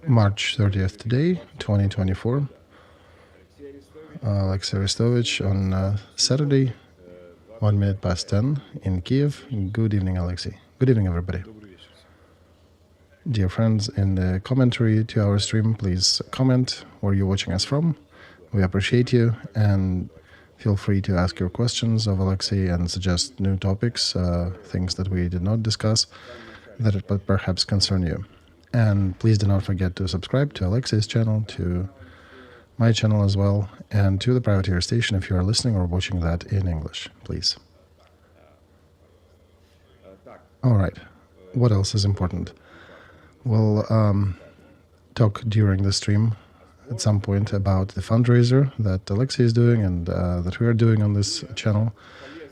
March 30th today, 2024. Aleksandr Arestovich on Saturday, 1 minute past 10 in Kyiv. Good evening, Alexei. Good evening, everybody. Dear friends, in the commentary to our stream, please comment where you're watching us from. We appreciate you, and feel free to ask your questions of Alexei and suggest new topics, things that we did not discuss that perhaps concern you. And please do not forget to subscribe to Alexei's channel, to my channel as well, and to the privateer station if you are listening or watching that in English, please. All right, what else is important? We'll talk during the stream at some point about the fundraiser that Alexei is doing and that we are doing on this channel.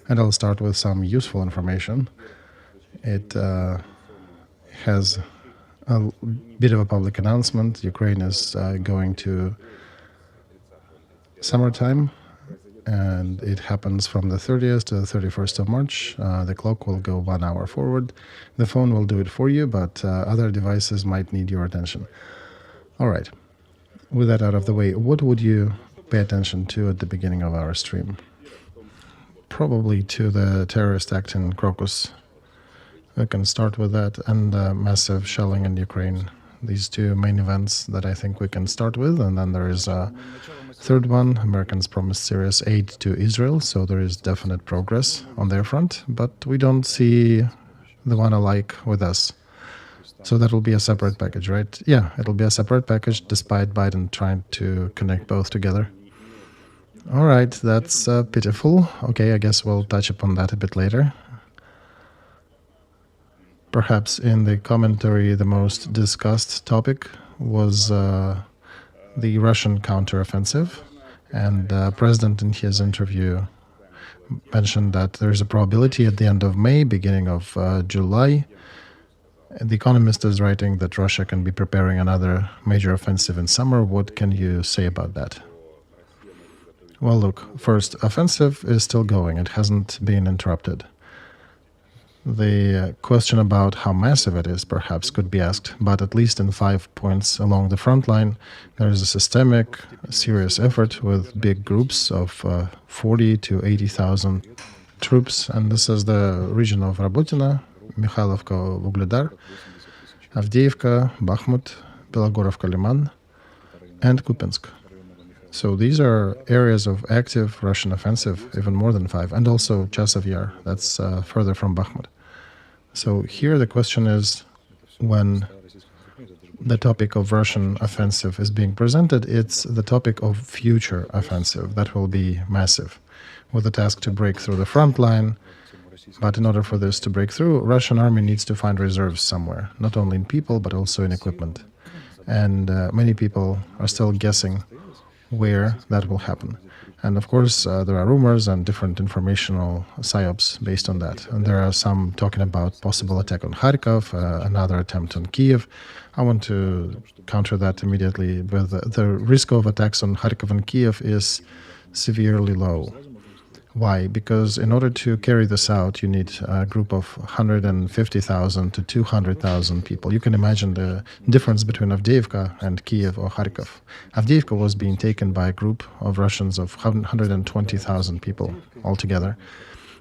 And I'll start with some useful information. It has a bit of a public announcement. Ukraine is going to summertime, and it happens from the 30th to the 31st of March. The clock will go 1 hour forward. The phone will do it for you, but other devices might need your attention. All right, with that out of the way, what would you pay attention to at the beginning of our stream? Probably to the terrorist act in Crocus. We can start with that, and massive shelling in Ukraine. These two main events that I think we can start with, and then there is a third one. Americans promised serious aid to Israel, so there is definite progress on their front, but we don't see the one alike with us. So that will be a separate package, right? Yeah, it'll be a separate package despite Biden trying to connect both together. All right, that's pitiful. Okay, I guess we'll touch upon that a bit later. Perhaps in the commentary, the most discussed topic was the Russian counteroffensive, and the president in his interview mentioned that there is a probability at the end of May, beginning of July. The Economist is writing that Russia can be preparing another major offensive in summer. What can you say about that? Well, look, first, offensive is still going. It hasn't been interrupted. The question about how massive it is perhaps could be asked, but at least in 5 points along the front line, there is a systemic, serious effort with big groups of 40 to 80,000 troops, and this is the region of Rabotina, Mikhailovka, Vugledar, Avdiivka, Bakhmut, Belogorovka, Liman, and Kupiansk. So these are areas of active Russian offensive, even more than 5, and also Chasiv Yar, that's further from Bakhmut. So here the question is, when the topic of Russian offensive is being presented, it's the topic of future offensive that will be massive, with the task to break through the front line. But in order for this to break through, Russian army needs to find reserves somewhere, not only in people, but also in equipment. And many people are still guessing where that will happen. And of course, there are rumors and different informational psyops based on that. And there are some talking about possible attack on Kharkov, another attempt on Kyiv. I want to counter that immediately with the risk of attacks on Kharkov and Kyiv is severely low. Why? Because in order to carry this out, you need a group of 150,000 to 200,000 people. You can imagine the difference between Avdiivka and Kyiv or Kharkov. Avdiivka was being taken by a group of Russians of 120,000 people altogether.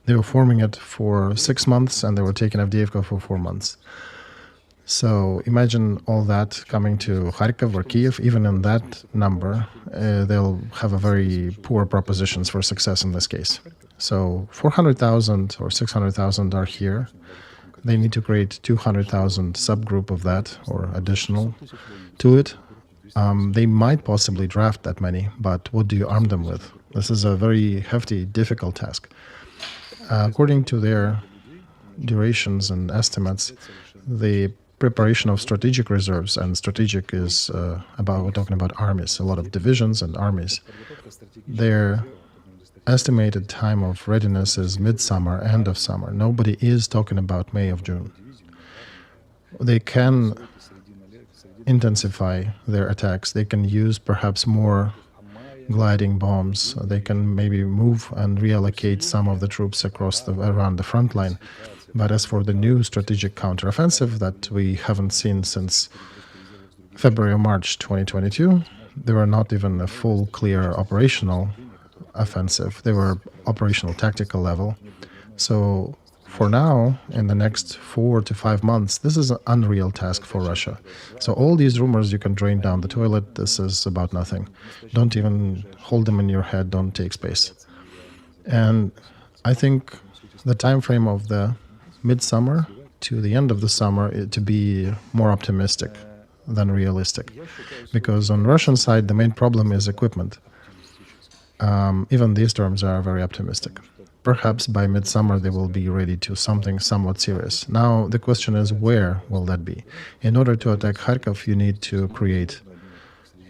They were forming it for 6 months, and they were taking Avdiivka for 4 months. So imagine all that coming to Kharkov or Kyiv. Even in that number, they'll have a very poor propositions for success in this case. So 400,000 or 600,000 are here. They need to create 200,000 subgroup of that or additional to it. They might possibly draft that many, but what do you arm them with? This is a very hefty, difficult task. According to their durations and estimates, the preparation of strategic reserves, and strategic is we're talking about armies, a lot of divisions and armies. Their estimated time of readiness is midsummer, end of summer. Nobody is talking about May or June. They can intensify their attacks. They can use perhaps more gliding bombs. They can maybe move and reallocate some of the troops around the front line. But as for the new strategic counteroffensive that we haven't seen since February or March 2022, they were not even a full, clear operational offensive. They were operational tactical level. So for now, in the next 4 to 5 months, this is an unreal task for Russia. So all these rumors you can drain down the toilet, this is about nothing. Don't even hold them in your head, don't take space. And I think the time frame of the midsummer to the end of the summer to be more optimistic than realistic. Because on Russian side, the main problem is equipment. Even these terms are very optimistic. Perhaps by midsummer they will be ready to something somewhat serious. Now the question is, where will that be? In order to attack Kharkov, you need to create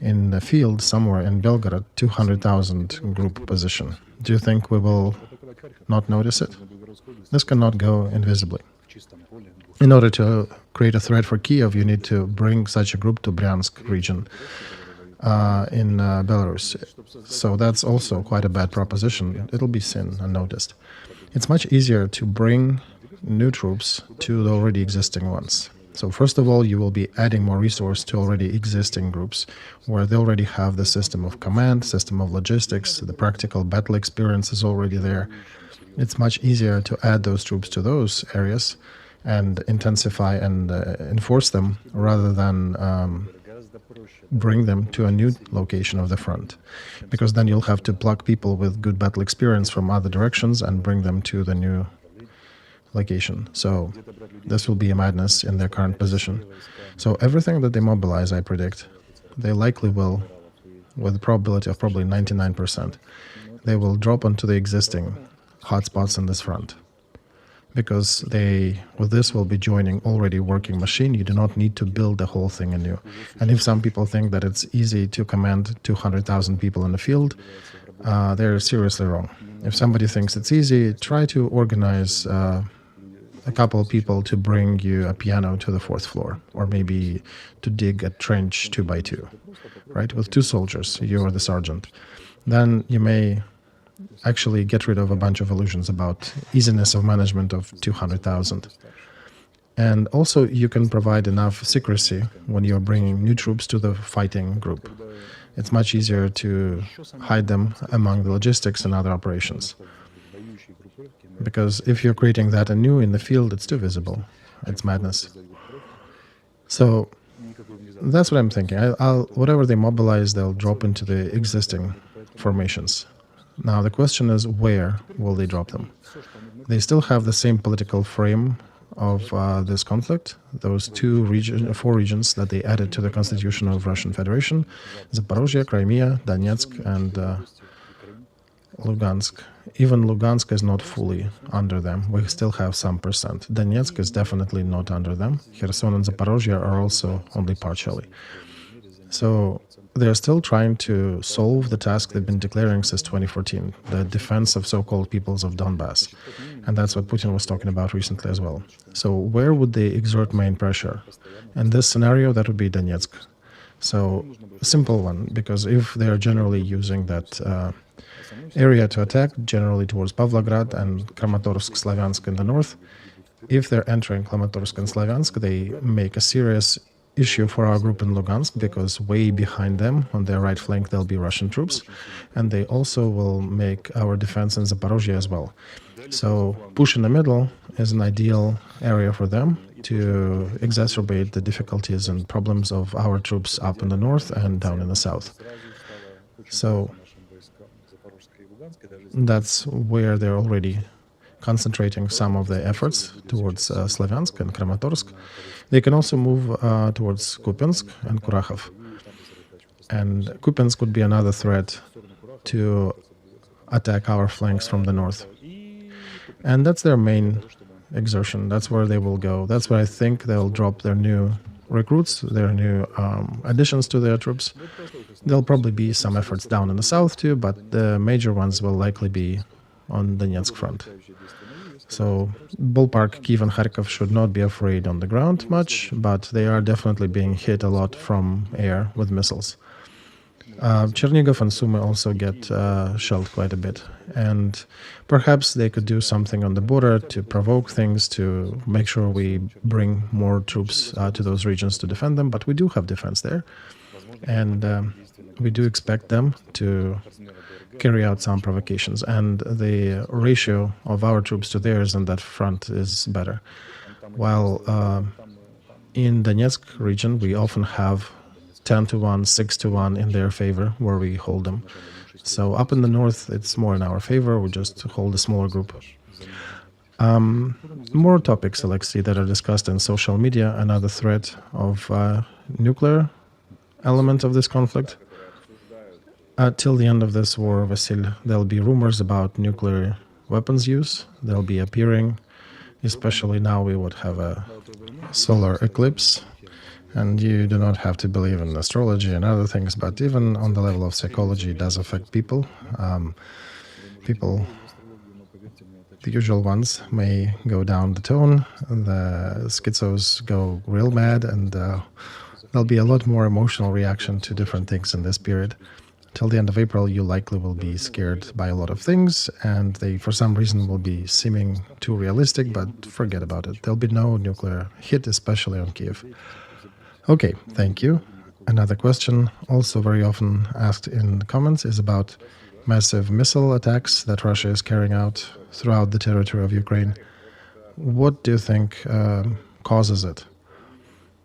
in the field somewhere in Belgorod 200,000 group position. Do you think we will not notice it? This cannot go invisibly. In order to create a threat for Kyiv, you need to bring such a group to Bryansk region in Belarus. So that's also quite a bad proposition. It'll be seen and noticed. It's much easier to bring new troops to the already existing ones. So first of all, you will be adding more resource to already existing groups where they already have the system of command, system of logistics, the practical battle experience is already there. It's much easier to add those troops to those areas and intensify and enforce them rather than bring them to a new location of the front, because then you'll have to pluck people with good battle experience from other directions and bring them to the new location. So this will be a madness in their current position. So everything that they mobilize, I predict, they likely will, with a probability of probably 99%, they will drop onto the existing hotspots in this front. Because they, with this, will be joining already working machine. You do not need to build the whole thing anew. And if some people think that it's easy to command 200,000 people in the field, they're seriously wrong. If somebody thinks it's easy, try to organize a couple of people to bring you a piano to the 4th floor, or maybe to dig a trench 2 by 2, right? With 2 soldiers, you are the sergeant. Then you may actually get rid of a bunch of illusions about easiness of management of 200,000. And also you can provide enough secrecy when you're bringing new troops to the fighting group. It's much easier to hide them among the logistics and other operations. Because if you're creating that anew in the field, it's too visible. It's madness. So that's what I'm thinking. Whatever they mobilize, they'll drop into the existing formations. Now the question is, where will they drop them? They still have the same political frame of this conflict. Those 4 regions that they added to the constitution of Russian Federation: Zaporozhye, Crimea, Donetsk, and Lugansk. Even Lugansk is not fully under them. We still have some percent. Donetsk is definitely not under them. Kherson and Zaporozhye are also only partially. So they're still trying to solve the task they've been declaring since 2014, the defense of so-called peoples of Donbass. And that's what Putin was talking about recently as well. So where would they exert main pressure? In this scenario, that would be Donetsk. So a simple one, because if they're generally using that area to attack, generally towards Pavlograd and Kramatorsk, Slavyansk in the north, if they're entering Kramatorsk and Slavyansk, they make a serious issue for our group in Lugansk, because way behind them on their right flank there'll be Russian troops, and they also will make our defense in Zaporozhye as well. So push in the middle is an ideal area for them to exacerbate the difficulties and problems of our troops up in the north and down in the south. So that's where they're already concentrating some of the efforts towards Slavyansk and Kramatorsk. They can also move towards Kupiansk and Kurakhov. And Kupiansk would be another threat to attack our flanks from the north. And that's their main exertion. That's where they will go. That's where I think they'll drop their new recruits, their new additions to their troops. There'll probably be some efforts down in the south too, but the major ones will likely be on the Donetsk front. So ballpark, Kyiv and Kharkov should not be afraid on the ground much, but they are definitely being hit a lot from air with missiles. Chernigov and Sumy also get shelled quite a bit. And perhaps they could do something on the border to provoke things, to make sure we bring more troops to those regions to defend them. But we do have defense there. And we do expect them to carry out some provocations. And the ratio of our troops to theirs on that front is better. While in Donetsk region, we often have 10-1, 6-1 in their favor where we hold them. So up in the north, it's more in our favor. We just hold a smaller group. More topics, Alexei, that are discussed in social media. Another threat of nuclear element of this conflict. Till the end of this war, Vasil, there'll be rumors about nuclear weapons use. They'll be appearing, especially now we would have a solar eclipse. And you do not have to believe in astrology and other things, but even on the level of psychology, it does affect people. People, the usual ones, may go down the tone. The schizos go real mad, and there'll be a lot more emotional reaction to different things in this period. Till the end of April, you likely will be scared by a lot of things, and they, for some reason, will be seeming too realistic, but forget about it. There'll be no nuclear hit, especially on Kyiv. Okay, thank you. Another question, also very often asked in the comments, is about massive missile attacks that Russia is carrying out throughout the territory of Ukraine. What do you think causes it?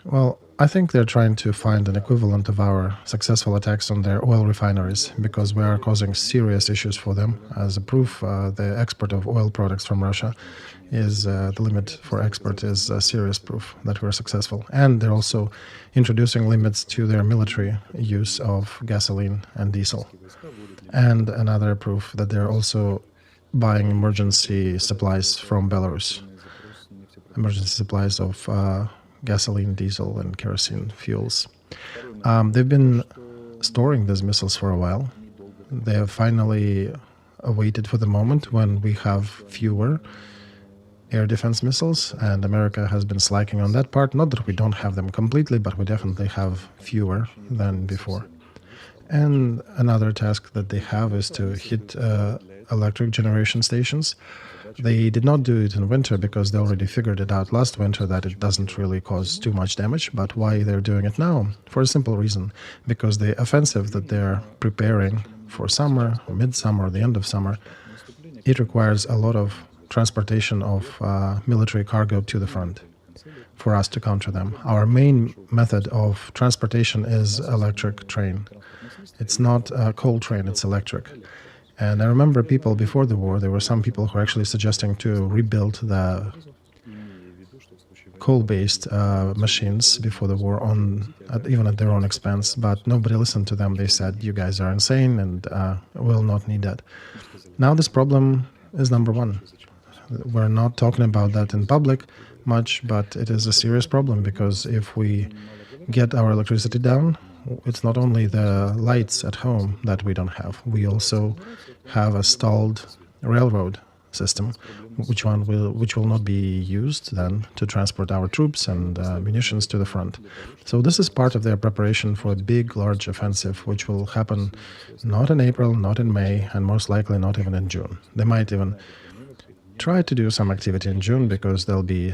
Well, I think they're trying to find an equivalent of our successful attacks on their oil refineries, because we are causing serious issues for them. As a proof, the export of oil products from Russia is the limit for export is a serious proof that we're successful. And they're also introducing limits to their military use of gasoline and diesel. And another proof that they're also buying emergency supplies from Belarus, emergency supplies of gasoline, diesel, and kerosene fuels. They've been storing these missiles for a while. They have finally awaited for the moment when we have fewer air defense missiles, and America has been slacking on that part. Not that we don't have them completely, but we definitely have fewer than before. And another task that they have is to hit electric generation stations. They did not do it in winter because they already figured it out last winter that it doesn't really cause too much damage. But why they're doing it now? For a simple reason, because the offensive that they're preparing for summer, or midsummer, or the end of summer, it requires a lot of transportation of military cargo to the front for us to counter them. Our main method of transportation is electric train. It's not a coal train, it's electric. And I remember people before the war, there were some people who were actually suggesting to rebuild the coal-based machines before the war, even at their own expense, but nobody listened to them. They said, you guys are insane and we'll not need that. Now this problem is number one. We're not talking about that in public much, but it is a serious problem, because if we get our electricity down, it's not only the lights at home that we don't have. We also have a stalled railroad system, which will not be used then to transport our troops and munitions to the front. So this is part of their preparation for a big, large offensive, which will happen not in April, not in May, and most likely not even in June. They might even try to do some activity in June, because there'll be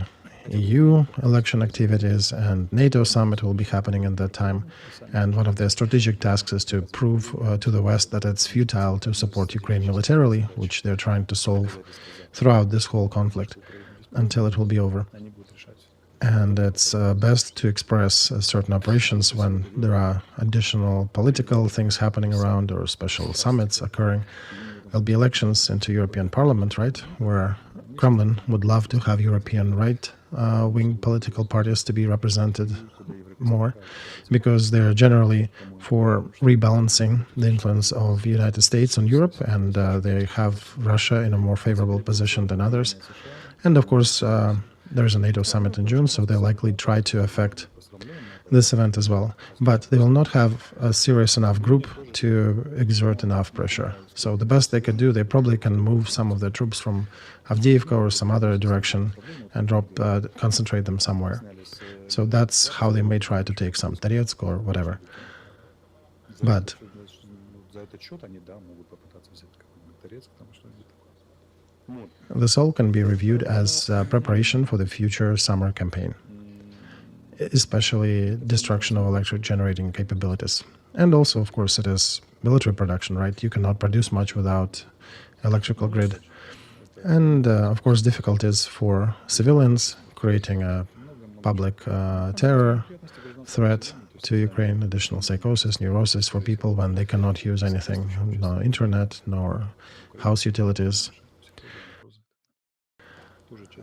EU election activities and NATO summit will be happening in that time. And one of their strategic tasks is to prove to the West that it's futile to support Ukraine militarily, which they're trying to solve throughout this whole conflict until it will be over. And it's best to express certain operations when there are additional political things happening around or special summits occurring. There'll be elections into European Parliament, right, where Kremlin would love to have European right-wing political parties to be represented more, because they're generally for rebalancing the influence of the United States on Europe, and they have Russia in a more favorable position than others. And of course, there's a NATO summit in June, so they'll likely try to affect this event as well. But they will not have a serious enough group to exert enough pressure. So the best they could do, they probably can move some of their troops from Avdiivka or some other direction and concentrate them somewhere. So that's how they may try to take some Donetsk or whatever. But This all can be reviewed as preparation for the future summer campaign, especially destruction of electric generating capabilities. And also, of course, it is military production, right? You cannot produce much without electrical grid. And, of course, difficulties for civilians, creating a public terror threat to Ukraine, additional psychosis, neurosis for people when they cannot use anything, no internet, nor house utilities.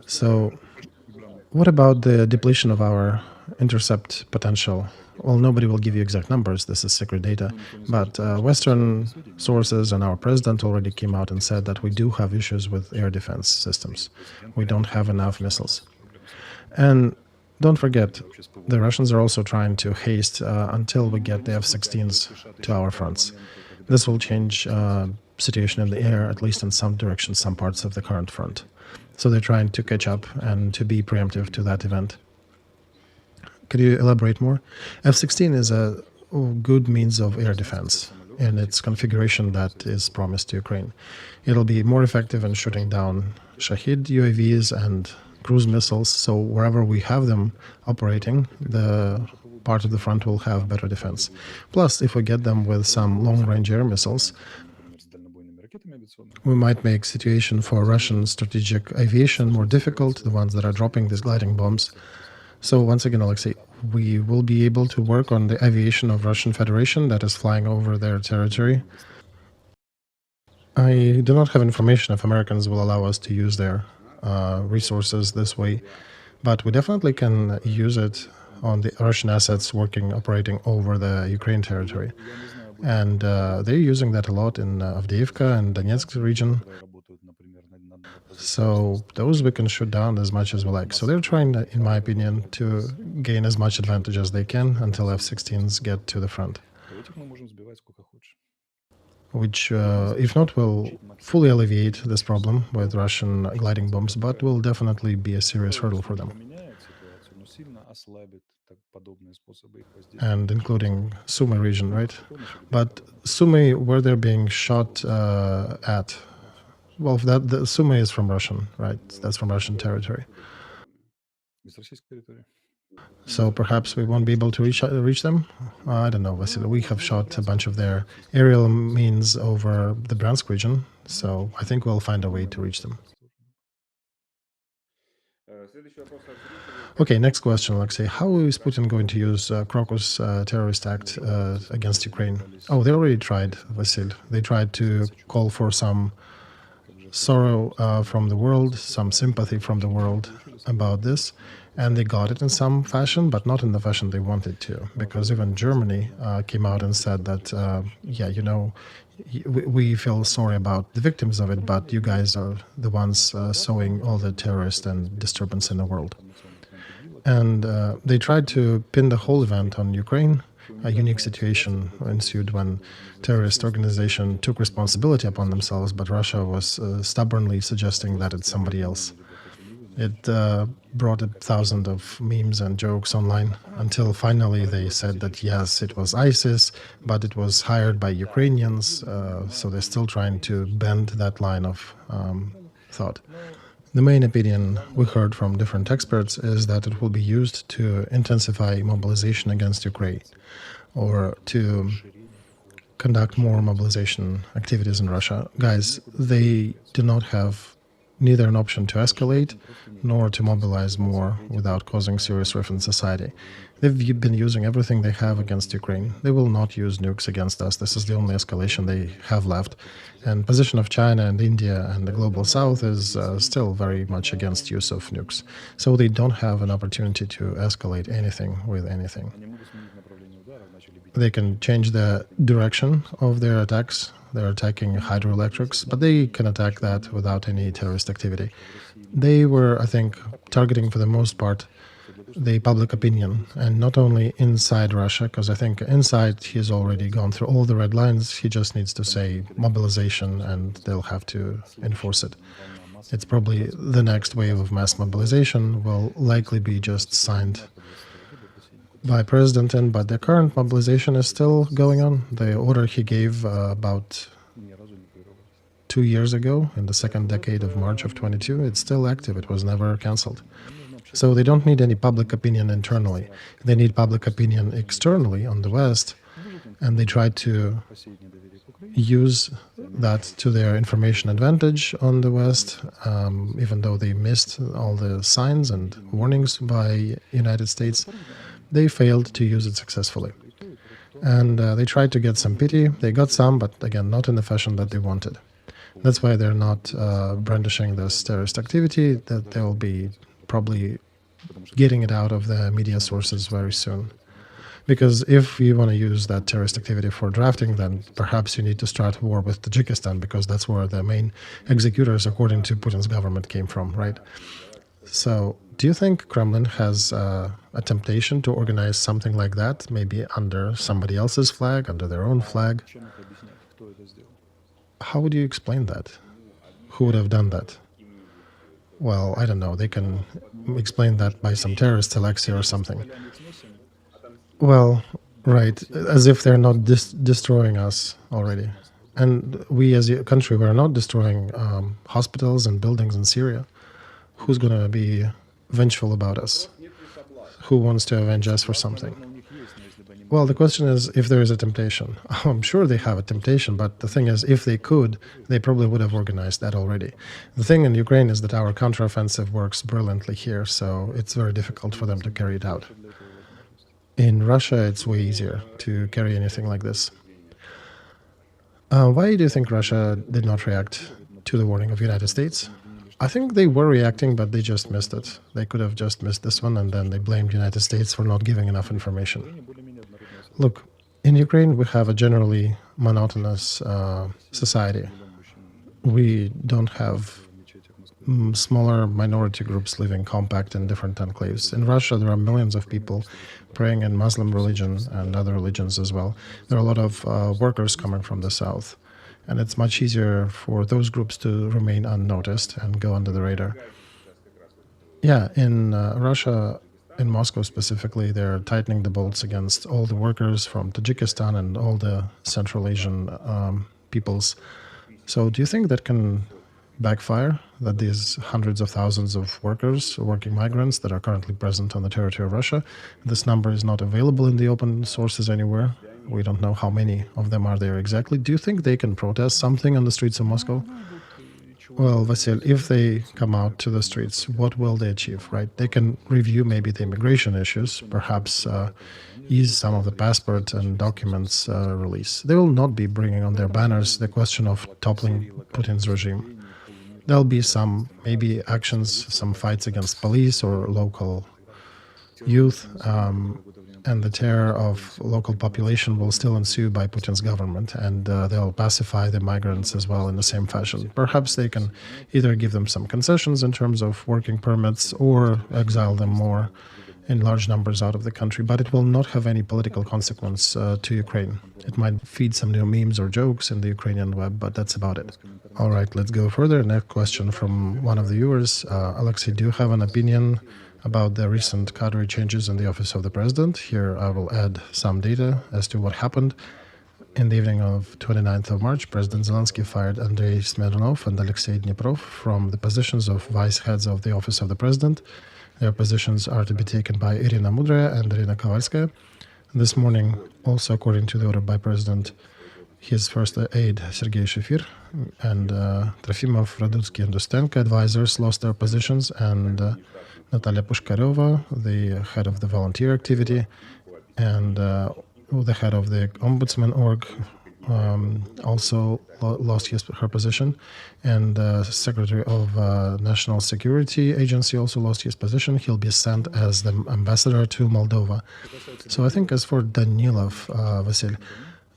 So what about the depletion of our intercept potential? Well, nobody will give you exact numbers, this is secret data, but Western sources and our president already came out and said that we do have issues with air defense systems. We don't have enough missiles. And don't forget, the Russians are also trying to haste until we get the F-16s to our fronts. This will change situation in the air, at least in some directions, some parts of the current front. So they're trying to catch up and to be preemptive to that event. Could you elaborate more? F-16 is a good means of air defense in its configuration that is promised to Ukraine. It'll be more effective in shooting down Shahid UAVs and cruise missiles, so wherever we have them operating, the part of the front will have better defense. Plus, if we get them with some long-range air missiles, we might make situation for Russian strategic aviation more difficult, the ones that are dropping these gliding bombs. So once again, Alexei, we will be able to work on the aviation of Russian Federation that is flying over their territory. I do not have information if Americans will allow us to use their resources this way, but we definitely can use it on the Russian assets operating over the Ukraine territory. And they're using that a lot in Avdiivka and Donetsk region. So those we can shoot down as much as we like. So they're trying, in my opinion, to gain as much advantage as they can until F-16s get to the front. Which, if not, will fully alleviate this problem with Russian gliding bombs, but will definitely be a serious hurdle for them. And including Sumy region, right? But Sumy, where they're being shot at, well, the Sumy is from Russian, right? That's from Russian territory. So perhaps we won't be able to reach them? I don't know, Vasil. We have shot a bunch of their aerial means over the Bryansk region, so I think we'll find a way to reach them. Okay, next question, Alexei. How is Putin going to use Crocus terrorist act against Ukraine? Oh, they already tried, Vasil. They tried to call for some sorrow from the world, some sympathy from the world about this, and they got it in some fashion, but not in the fashion they wanted to, because even Germany came out and said that, yeah, you know, we feel sorry about the victims of it, but you guys are the ones sowing all the terrorist and disturbance in the world. And they tried to pin the whole event on Ukraine. A unique situation ensued when terrorist organization took responsibility upon themselves, but Russia was stubbornly suggesting that it's somebody else. It brought 1,000 of memes and jokes online until finally they said that yes, it was ISIS, but it was hired by Ukrainians, so they're still trying to bend that line of thought. The main opinion we heard from different experts is that it will be used to intensify mobilization against Ukraine, or to conduct more mobilization activities in Russia. Guys, they do not have neither an option to escalate nor to mobilize more without causing serious rift in society. They've been using everything they have against Ukraine. They will not use nukes against us. This is the only escalation they have left. And position of China and India and the global south is still very much against use of nukes. So they don't have an opportunity to escalate anything with anything. They can change the direction of their attacks. They're attacking hydroelectrics, but they can attack that without any terrorist activity. They were, I think, targeting for the most part the public opinion, and not only inside Russia, because I think inside he's already gone through all the red lines. He just needs to say mobilization and they'll have to enforce it. It's probably the next wave of mass mobilization will likely be just signed by President, but the current mobilization is still going on. The order he gave about 2 years ago, in the second decade of March of 22, it's still active. It was never cancelled. So they don't need any public opinion internally. They need public opinion externally on the West, and they try to use that to their information advantage on the West, even though they missed all the signs and warnings by United States. They failed to use it successfully. And they tried to get some pity. They got some, but again, not in the fashion that they wanted. That's why they're not brandishing this terrorist activity, that they'll be probably getting it out of the media sources very soon. Because if you want to use that terrorist activity for drafting, then perhaps you need to start war with Tajikistan, because that's where the main executors, according to Putin's government, came from, right? So do you think Kremlin has a temptation to organize something like that, maybe under somebody else's flag, under their own flag? How would you explain that? Who would have done that? Well, I don't know. They can explain that by some terrorist, Alexei or something. Well, right, as if they're not destroying us already. And we as a country, we're not destroying hospitals and buildings in Syria. Who's going to be vengeful about us? Who wants to avenge us for something? Well, the question is if there is a temptation. I'm sure they have a temptation, but the thing is, if they could, they probably would have organized that already. The thing in Ukraine is that our counteroffensive works brilliantly here, so it's very difficult for them to carry it out. In Russia, it's way easier to carry anything like this. Why do you think Russia did not react to the warning of the United States? I think they were reacting, but they just missed it. They could have just missed this one, and then they blamed the United States for not giving enough information. Look, in Ukraine, we have a generally monotonous society. We don't have smaller minority groups living compact in different enclaves. In Russia, there are millions of people praying in Muslim religion and other religions as well. There are a lot of workers coming from the south, and it's much easier for those groups to remain unnoticed and go under the radar. Yeah, in Russia, in Moscow specifically, they're tightening the bolts against all the workers from Tajikistan and all the Central Asian peoples. So do you think that can backfire, that these hundreds of thousands of workers, working migrants that are currently present on the territory of Russia, this number is not available in the open sources anywhere? We don't know how many of them are there exactly. Do you think they can protest something on the streets of Moscow? Well, Vasil, if they come out to the streets, what will they achieve, right? They can review maybe the immigration issues, perhaps ease some of the passport and documents release. They will not be bringing on their banners the question of toppling Putin's regime. There'll be some, maybe actions, some fights against police or local youth, and the terror of local population will still ensue by Putin's government, and they'll pacify the migrants as well in the same fashion. Perhaps they can either give them some concessions in terms of working permits or exile them more in large numbers out of the country, but it will not have any political consequence to Ukraine. It might feed some new memes or jokes in the Ukrainian web, but that's about it. All right, let's go further. Next question from one of the viewers. Alexei, do you have an opinion about the recent cadre changes in the office of the president? Here I will add some data as to what happened. In the evening of 29th of March, President Zelensky fired Andrei Smirnov and Alexei Dniprov from the positions of vice heads of the office of the president. Their positions are to be taken by Irina Mudrya and Irina Kovalskaya. This morning, also according to the order by President, his first aide, Sergei Shefir, and Trofimov, Radutsky, and Ustenko, advisors, lost their positions, and Natalia Pushkareva, the head of the volunteer activity, and the head of the Ombudsman org, also lost her position, and Secretary of National Security Agency also lost his position. He'll be sent as the ambassador to Moldova. So I think as for Danilov, Vasil,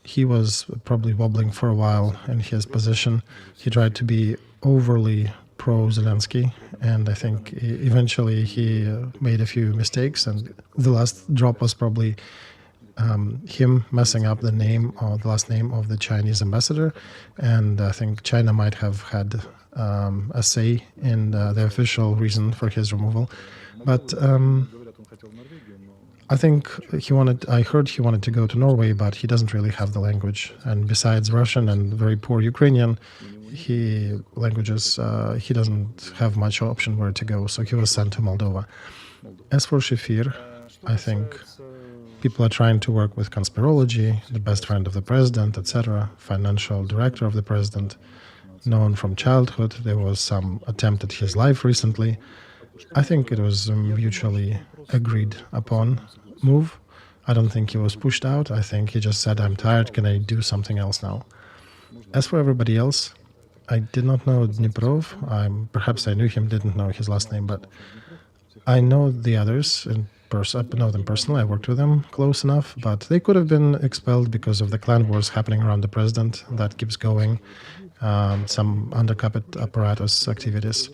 he was probably wobbling for a while in his position. He tried to be overly pro-Zelensky, and I think eventually he made a few mistakes, and the last drop was probably him messing up the name or the last name of the Chinese ambassador, and I think China might have had a say in the official reason for his removal. But I think I heard he wanted to go to Norway, but he doesn't really have the language. And besides Russian and very poor Ukrainian, he doesn't have much option where to go. So he was sent to Moldova. As for Shafir, I think people are trying to work with conspirology, the best friend of the president, etc., financial director of the president, known from childhood. There was some attempt at his life recently. I think it was a mutually agreed upon move. I don't think he was pushed out. I think he just said, I'm tired, can I do something else now? As for everybody else, I did not know Dniprov. Perhaps I knew him, didn't know his last name, but I know the others in person. I know them personally. I worked with them close enough, but they could have been expelled because of the clan wars happening around the president. That keeps going. Some undercover apparatus activities.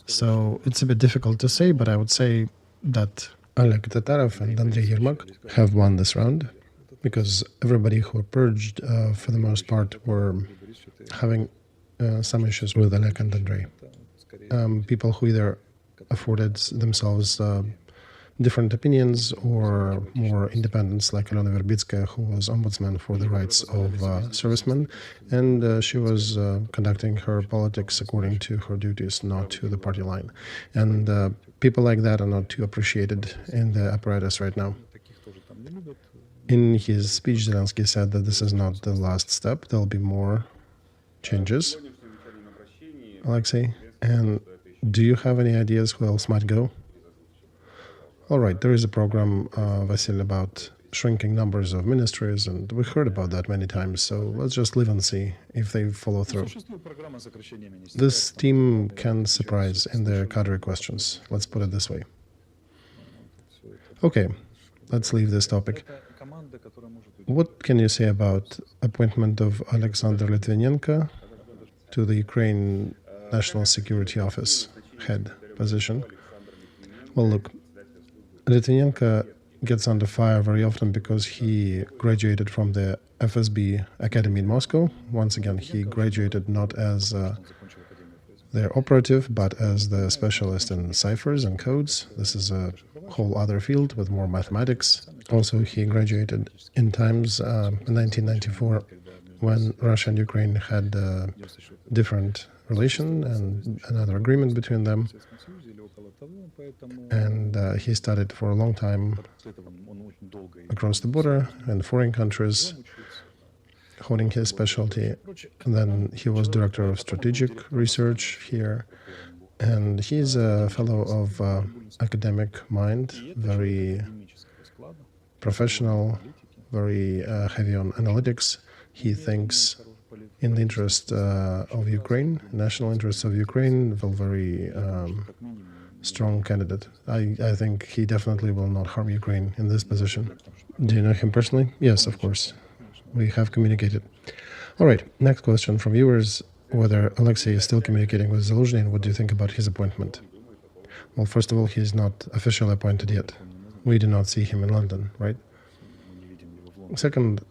So it's a bit difficult to say, but I would say that Oleg Tatarov and Andrei Yermak have won this round because everybody who were purged, for the most part, were having some issues with Oleg and Andrei. People who either afforded themselves different opinions or more independence, like Alena Verbitskaya, who was ombudsman for the rights of servicemen, and she was conducting her politics according to her duties, not to the party line. And people like that are not too appreciated in the apparatus right now. In his speech, Zelensky said that this is not the last step. There'll be more changes. Alexei, and do you have any ideas who else might go? All right, there is a program, Vasil, about shrinking numbers of ministries, and we heard about that many times, so let's just live and see if they follow through. This team can surprise in their cadre questions, let's put it this way. Okay, let's leave this topic. What can you say about appointment of Aleksandr Litvinenko to the Ukraine National Security Office head position? Well, look, Litvinenko gets under fire very often because he graduated from the FSB Academy in Moscow. Once again, he graduated not as their operative, but as the specialist in ciphers and codes. This is a whole other field with more mathematics. Also, he graduated in times in 1994 when Russia and Ukraine had a different relation and another agreement between them. And he studied for a long time across the border in foreign countries, honing his specialty. And then he was director of strategic research here. And he's a fellow of academic mind, very professional, very heavy on analytics. He thinks in the interest of Ukraine, national interests of Ukraine, a very strong candidate. I think he definitely will not harm Ukraine in this position. Do you know him personally? Yes, of course. We have communicated. All right, next question from viewers, whether Alexei is still communicating with Zaluzhny, and what do you think about his appointment? Well, first of all, he is not officially appointed yet. We do not see him in London, right? Second,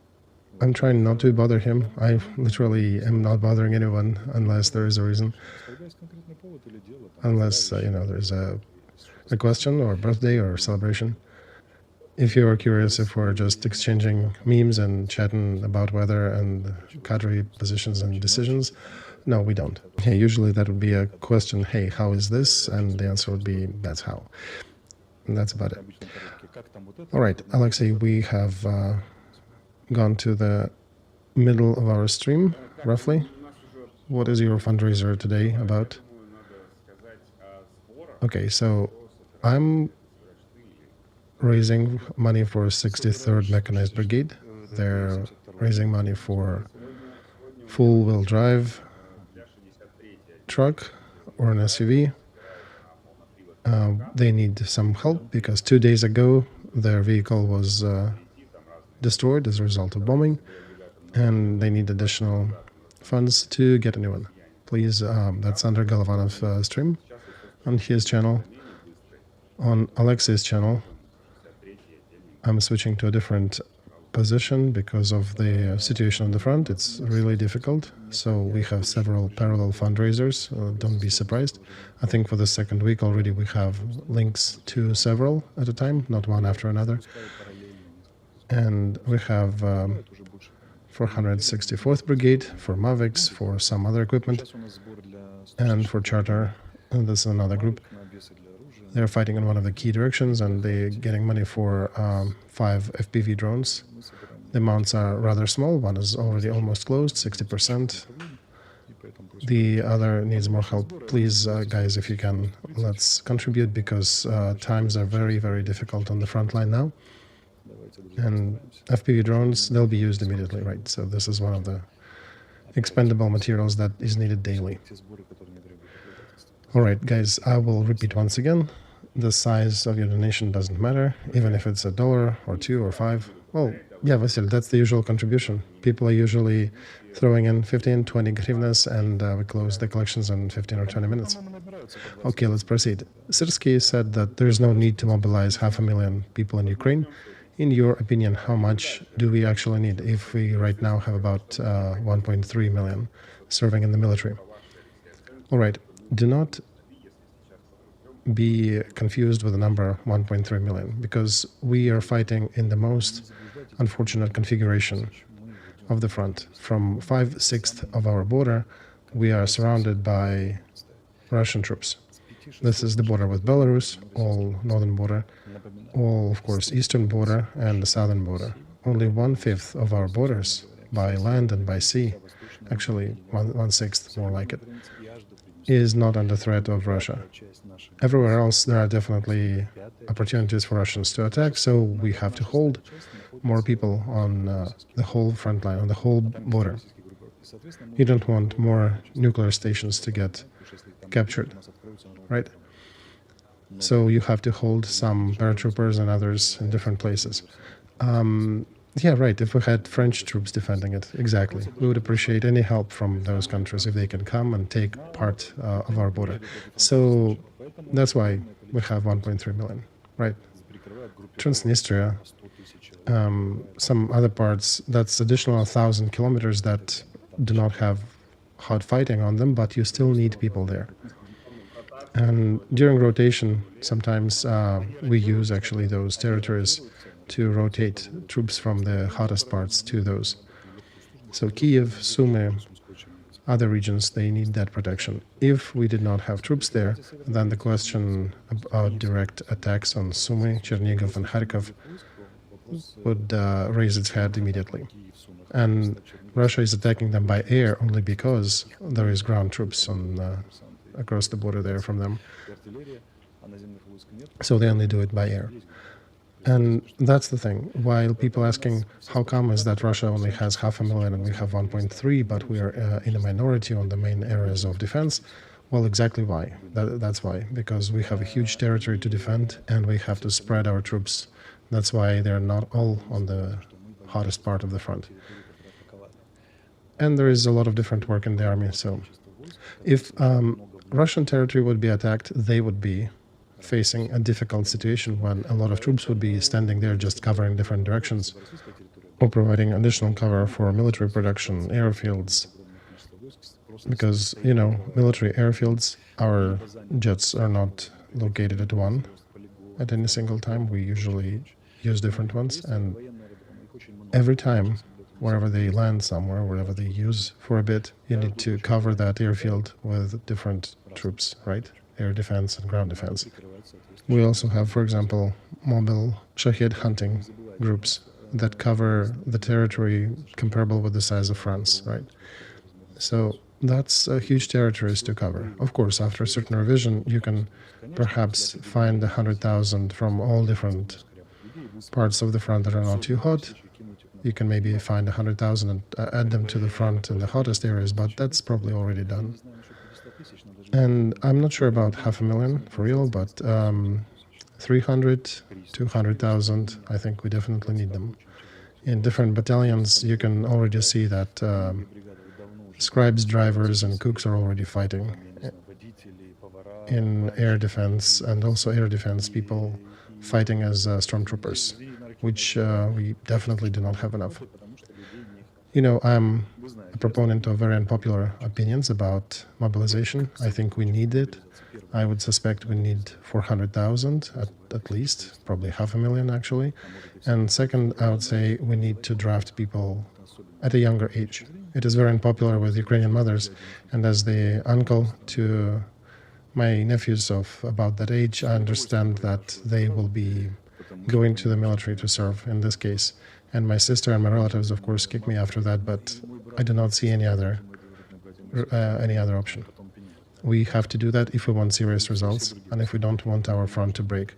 I'm trying not to bother him. I literally am not bothering anyone unless there is a reason. Unless, there's a question or a birthday or a celebration. If you are curious if we're just exchanging memes and chatting about weather and cadre positions and decisions, no, we don't. Hey, usually that would be a question, hey, how is this? And the answer would be, that's how. And that's about it. All right, Alexei, we have gone to the middle of our stream, roughly. What is your fundraiser today about? Okay, so I'm raising money for 63rd Mechanized Brigade. They're raising money for full-wheel drive truck or an SUV. They need some help because 2 days ago their vehicle was destroyed as a result of bombing, and they need additional funds to get a new one. Please, that's under Golovanov stream on his channel. On Alexei's channel, I'm switching to a different position because of the situation on the front. It's really difficult. So we have several parallel fundraisers. Don't be surprised. I think for the second week already we have links to several at a time, not one after another. And we have 464th Brigade for Mavics, for some other equipment, and for charter. And this is another group. They're fighting in one of the key directions, and they're getting money for 5 FPV drones. The amounts are rather small. One is already almost closed, 60%. The other needs more help. Please, guys, if you can, let's contribute, because times are very, very difficult on the front line now. And FPV drones, they'll be used immediately, right? So this is one of the expendable materials that is needed daily. All right, guys, I will repeat once again. The size of your donation doesn't matter, even if it's $1 or $2 or $5. Well, yeah, Vasil, that's the usual contribution. People are usually throwing in 15, 20 hryvnias, and we close the collections in 15 or 20 minutes. Okay, let's proceed. Syrsky said that there is no need to mobilize 500,000 people in Ukraine. In your opinion, how much do we actually need if we right now have about 1.3 million serving in the military? All right, do not be confused with the number 1.3 million, because we are fighting in the most unfortunate configuration of the front. From 5/6 of our border, we are surrounded by Russian troops. This is the border with Belarus, all northern border, all, of course, eastern border and the southern border. Only 1/5 of our borders by land and by sea, actually 1/6 more like it, is not under threat of Russia. Everywhere else, there are definitely opportunities for Russians to attack, so we have to hold more people on the whole front line, on the whole border. You don't want more nuclear stations to get captured, right? So you have to hold some paratroopers and others in different places. Yeah, right, if we had French troops defending it, exactly. We would appreciate any help from those countries if they can come and take part of our border. So that's why we have 1.3 million, right? Transnistria, some other parts, that's additional 1,000 kilometers that do not have hot fighting on them, but you still need people there. And during rotation, sometimes we use actually those territories to rotate troops from the hottest parts to those. So Kyiv, Sumy, other regions, they need that protection. If we did not have troops there, then the question about direct attacks on Sumy, Chernigov and Kharkov would raise its head immediately. And Russia is attacking them by air only because there is ground troops on across the border there from them. So they only do it by air. And that's the thing. While people asking, how come is that Russia only has 500,000 and we have 1.3, but we are in a minority on the main areas of defense? Well, exactly why. That's why. Because we have a huge territory to defend and we have to spread our troops. That's why they're not all on the hottest part of the front. And there is a lot of different work in the army. So if Russian territory would be attacked, they would be facing a difficult situation when a lot of troops would be standing there just covering different directions or providing additional cover for military production, airfields. Because, you know, military airfields, our jets are not located at one at any single time. We usually use different ones, and every time, wherever they land somewhere, wherever they use for a bit, you need to cover that airfield with different troops, right? Air defense and ground defense. We also have, for example, mobile Shahed hunting groups that cover the territory comparable with the size of France, right? So that's huge territories to cover. Of course, after a certain revision, you can perhaps find 100,000 from all different parts of the front that are not too hot. You can maybe find 100,000 and add them to the front in the hottest areas, but that's probably already done. And I'm not sure about 500,000 for real, but 300, 200,000, I think we definitely need them. In different battalions, you can already see that scribes, drivers, and cooks are already fighting in air defense, and also air defense people fighting as stormtroopers. which we definitely do not have enough. You know, I'm a proponent of very unpopular opinions about mobilization. I think we need it. I would suspect we need 400,000 at least, probably 500,000 actually. And second, I would say we need to draft people at a younger age. It is very unpopular with Ukrainian mothers, and as the uncle to my nephews of about that age, I understand that they will be going to the military to serve in this case. And my sister and my relatives, of course, kick me after that, but I do not see any other option. We have to do that if we want serious results and if we don't want our front to break.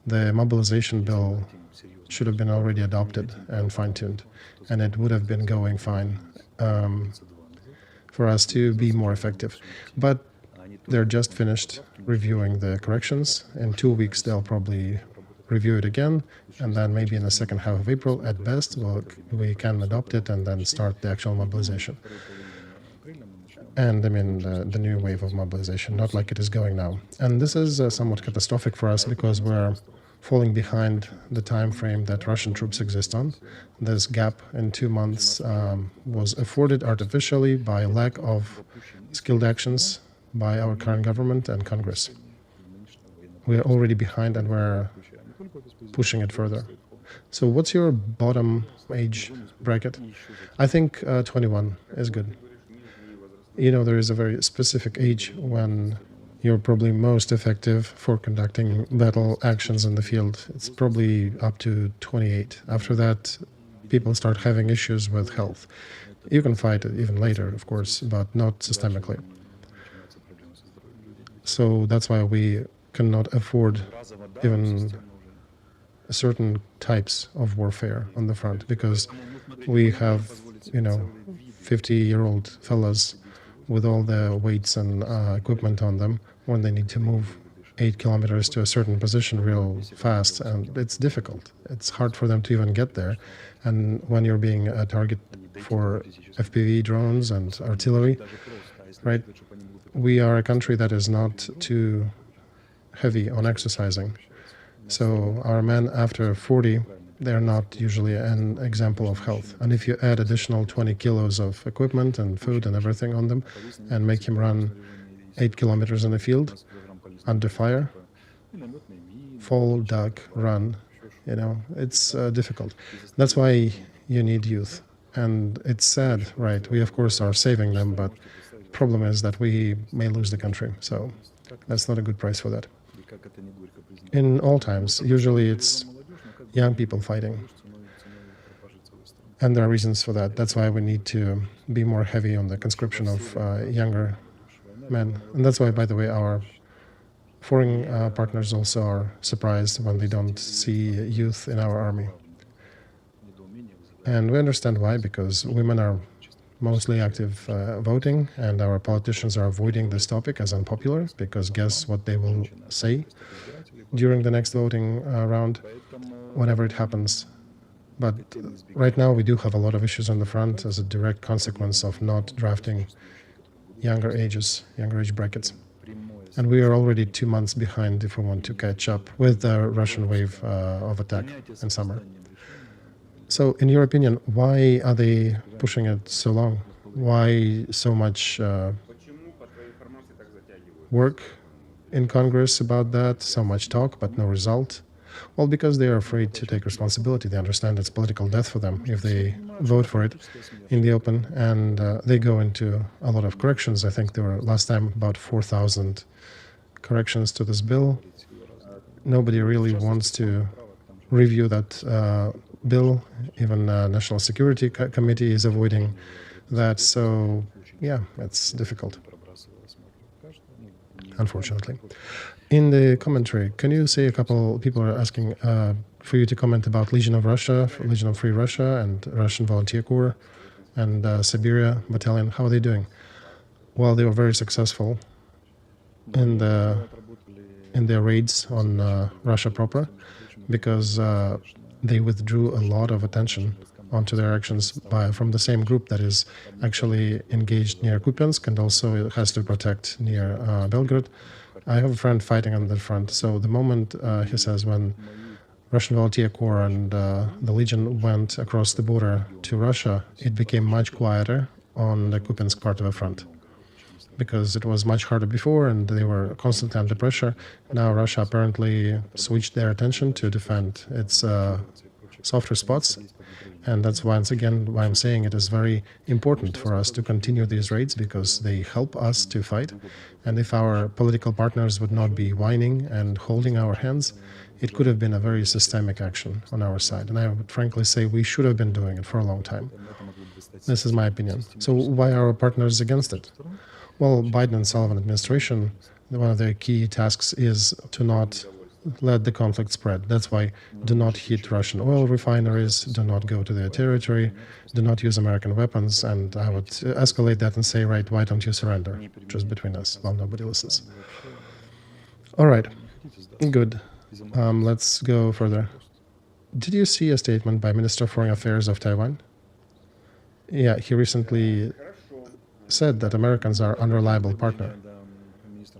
The mobilization bill should have been already adopted and fine-tuned, and it would have been going fine for us to be more effective. But they're just finished reviewing the corrections. In 2 weeks, they'll probably review it again, and then maybe in the second half of April, at best, we can adopt it and then start the actual mobilization. And I mean, the new wave of mobilization, not like it is going now. And this is somewhat catastrophic for us because we're falling behind the time frame that Russian troops exist on. This gap in 2 months was afforded artificially by lack of skilled actions by our current government and Congress. We're already behind and we're pushing it further. So what's your bottom age bracket? I think 21 is good. You know, there is a very specific age when you're probably most effective for conducting battle actions in the field. It's probably up to 28. After that, people start having issues with health. You can fight it even later, of course, but not systemically. So that's why we cannot afford even certain types of warfare on the front, because we have, you know, 50-year-old fellas with all the weights and equipment on them when they need to move 8 kilometers to a certain position real fast, and it's difficult. It's hard for them to even get there. And when you're being a target for FPV drones and artillery, right, we are a country that is not too heavy on exercising. So our men after 40, they're not usually an example of health. And if you add additional 20 kilos of equipment and food and everything on them and make him run 8 kilometers in the field under fire, fall, duck, run, you know, it's difficult. That's why you need youth. And it's sad, right? We, of course, are saving them, but the problem is that we may lose the country. So that's not a good price for that. In all times, usually it's young people fighting. And there are reasons for that. That's why we need to be more heavy on the conscription of younger men. And that's why, by the way, our foreign partners also are surprised when they don't see youth in our army. And we understand why, because women are mostly active voting, and our politicians are avoiding this topic as unpopular, because guess what they will say during the next voting round, whenever it happens. But right now we do have a lot of issues on the front as a direct consequence of not drafting younger age brackets. And we are already 2 months behind if we want to catch up with the Russian wave of attack in summer. So in your opinion, why are they pushing it so long? Why so much work in Congress about that, so much talk, but no result? Well, because they are afraid to take responsibility. They understand it's political death for them if they vote for it in the open, and they go into a lot of corrections. I think there were last time about 4,000 corrections to this bill. Nobody really wants to review that bill. Even National Security Committee is avoiding that. So, yeah, it's difficult, unfortunately. In the commentary, can you say a couple, people are asking for you to comment about Legion of Russia, Legion of Free Russia, and Russian Volunteer Corps, and Siberia Battalion. How are they doing? Well, they were very successful in their raids on Russia proper, because they withdrew a lot of attention onto their actions from the same group that is actually engaged near Kupiansk and also it has to protect near Belgrade. I have a friend fighting on the front, so the moment he says when Russian Volunteer Corps and the Legion went across the border to Russia, it became much quieter on the Kupiansk part of the front, because it was much harder before and they were constantly under pressure. Now Russia apparently switched their attention to defend its softer spots. And that's once again why I'm saying it is very important for us to continue these raids, because they help us to fight. And if our political partners would not be whining and holding our hands, it could have been a very systemic action on our side. And I would frankly say we should have been doing it for a long time. This is my opinion. So why are our partners against it? Well, Biden and Sullivan administration, one of their key tasks is to not let the conflict spread. That's why do not hit Russian oil refineries, do not go to their territory, do not use American weapons. And I would escalate that and say, right, why don't you surrender? Just between us, while nobody listens. All right, good. Let's go further. Did you see a statement by Minister of Foreign Affairs of Taiwan? Yeah, he recently said that Americans are unreliable partner.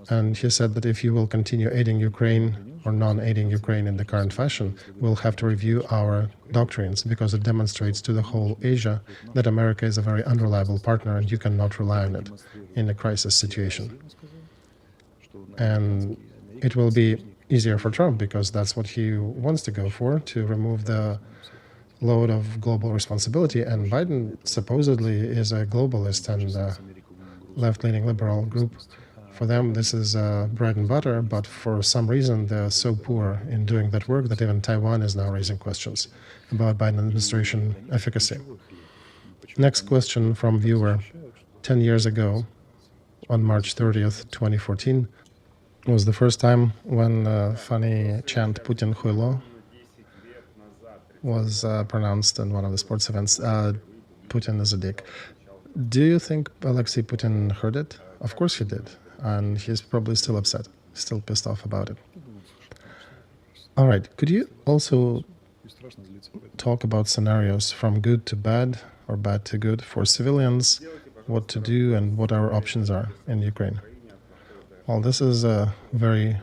And he said that if you will continue aiding Ukraine or non-aiding Ukraine in the current fashion, we'll have to review our doctrines, because it demonstrates to the whole Asia that America is a very unreliable partner and you cannot rely on it in a crisis situation. And it will be easier for Trump, because that's what he wants to go for, to remove the load of global responsibility. And Biden supposedly is a globalist and a left-leaning liberal group. For them, this is bread and butter, but for some reason, they're so poor in doing that work that even Taiwan is now raising questions about Biden administration efficacy. Next question from viewer. 10 years ago, on March 30th, 2014, was the first time when funny chant Putin Huilo was pronounced in one of the sports events. Putin is a dick. Do you think Alexei Putin heard it? Of course he did. And he's probably still upset, still pissed off about it. All right, could you also talk about scenarios from good to bad or bad to good for civilians, what to do and what our options are in Ukraine? Well, this is a very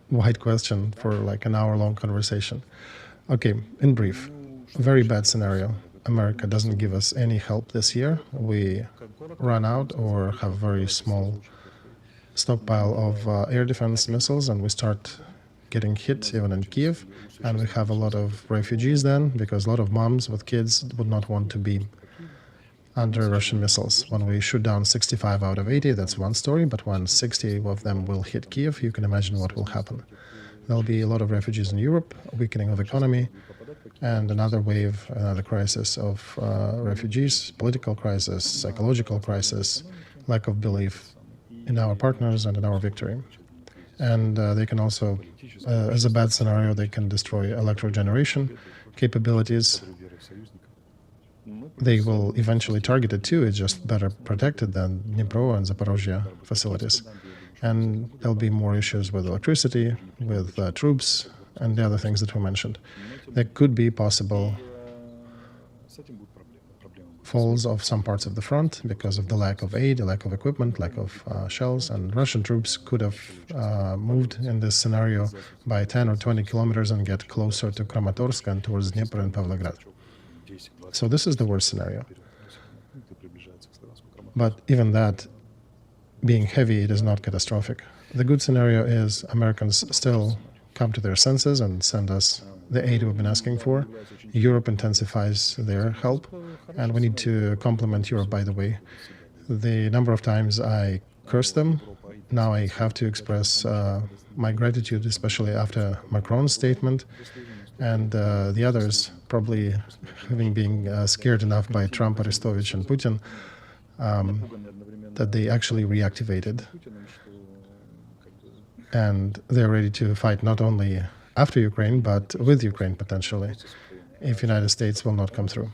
wide question for like an hour-long conversation. Okay, in brief, very bad scenario. America doesn't give us any help this year. We run out or have very small stockpile of air defense missiles, and we start getting hit even in Kyiv. And we have a lot of refugees then, because a lot of moms with kids would not want to be under Russian missiles. When we shoot down 65 out of 80, that's one story, but when 60 of them will hit Kyiv, you can imagine what will happen. There'll be a lot of refugees in Europe, a weakening of economy, and another wave, another crisis of refugees, political crisis, psychological crisis, lack of belief in our partners and in our victory. And they can also, as a bad scenario, they can destroy electric generation capabilities. They will eventually target it too, it's just better protected than Dnipro and Zaporozhye facilities. And there'll be more issues with electricity, with troops, and the other things that we mentioned. There could be possible falls of some parts of the front because of the lack of aid, the lack of equipment, lack of shells, and Russian troops could have moved in this scenario by 10 or 20 kilometers and get closer to Kramatorsk and towards Dnipro and Pavlograd. So this is the worst scenario. But even that, being heavy, it is not catastrophic. The good scenario is Americans still come to their senses and send us the aid we've been asking for. Europe intensifies their help, and we need to compliment Europe, by the way. The number of times I cursed them, now I have to express my gratitude, especially after Macron's statement, and the others, probably having been scared enough by Trump, Arestovich, and Putin, that they actually reactivated. And they're ready to fight not only after Ukraine, but with Ukraine potentially, if United States will not come through.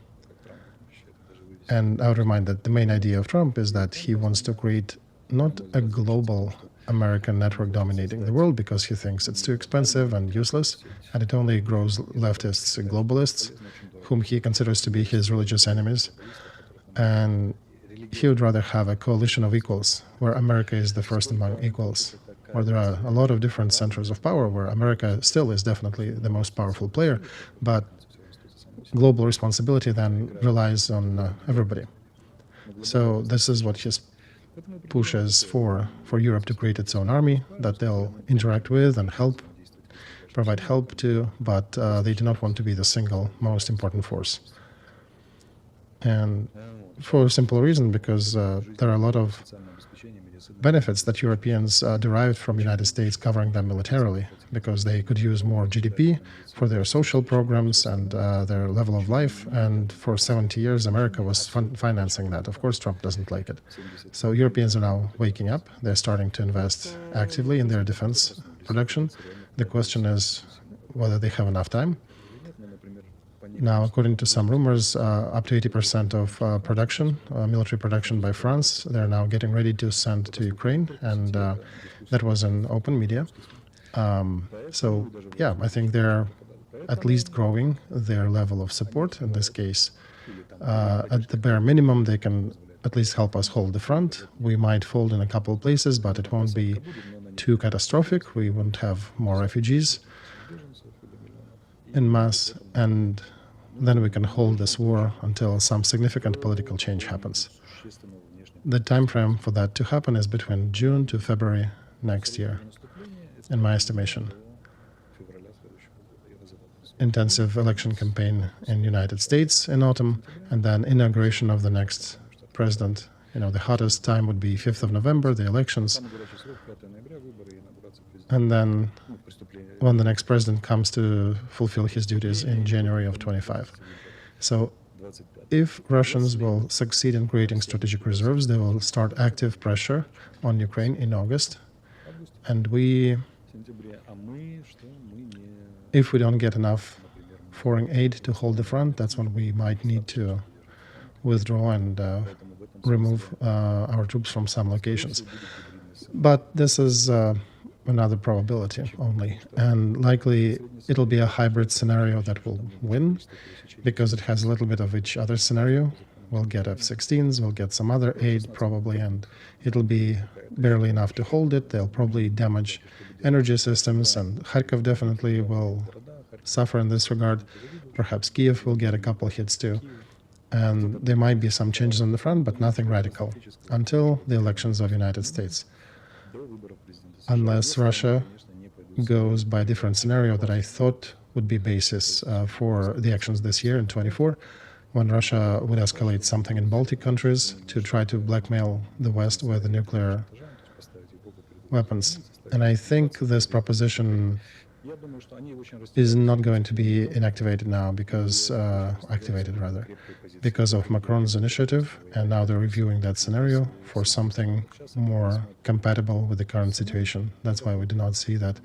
And I would remind that the main idea of Trump is that he wants to create not a global American network dominating the world, because he thinks it's too expensive and useless, and it only grows leftists and globalists, whom he considers to be his religious enemies. And he would rather have a coalition of equals, where America is the first among equals, where there are a lot of different centers of power, where America still is definitely the most powerful player, but global responsibility then relies on everybody. So this is what his pushes for Europe to create its own army that they'll interact with and help, provide help to, but they do not want to be the single most important force. And for a simple reason, because there are a lot of benefits that Europeans derived from the United States covering them militarily, because they could use more GDP for their social programs and their level of life. And for 70 years, America was financing that. Of course, Trump doesn't like it. So Europeans are now waking up. They're starting to invest actively in their defense production. The question is whether they have enough time. Now, according to some rumors, up to 80% of production, military production by France, they're now getting ready to send to Ukraine, and that was in open media. So, yeah, I think they're at least growing their level of support in this case. At the bare minimum, they can at least help us hold the front. We might fold in a couple of places, but it won't be too catastrophic. We won't have more refugees en masse, and then we can hold this war until some significant political change happens. The time frame for that to happen is between June to February next year, in my estimation. Intensive election campaign in the United States in autumn, and then inauguration of the next president. You know, the hottest time would be 5th of November, the elections. And then when the next president comes to fulfill his duties in January of 25. So if Russians will succeed in creating strategic reserves, they will start active pressure on Ukraine in August. And if we don't get enough foreign aid to hold the front, that's when we might need to withdraw and remove our troops from some locations. But this is another probability only, and likely it'll be a hybrid scenario that will win, because it has a little bit of each other scenario. We'll get F-16s, we'll get some other aid probably, and it'll be barely enough to hold it. They'll probably damage energy systems, and Kharkov definitely will suffer in this regard. Perhaps Kyiv will get a couple hits too. And there might be some changes on the front, but nothing radical until the elections of the United States. Unless Russia goes by a different scenario that I thought would be basis for the actions this year in 24, when Russia would escalate something in Baltic countries to try to blackmail the West with the nuclear weapons. And I think this proposition is not going to be inactivated now, because because of Macron's initiative, and now they're reviewing that scenario for something more compatible with the current situation. That's why we do not see that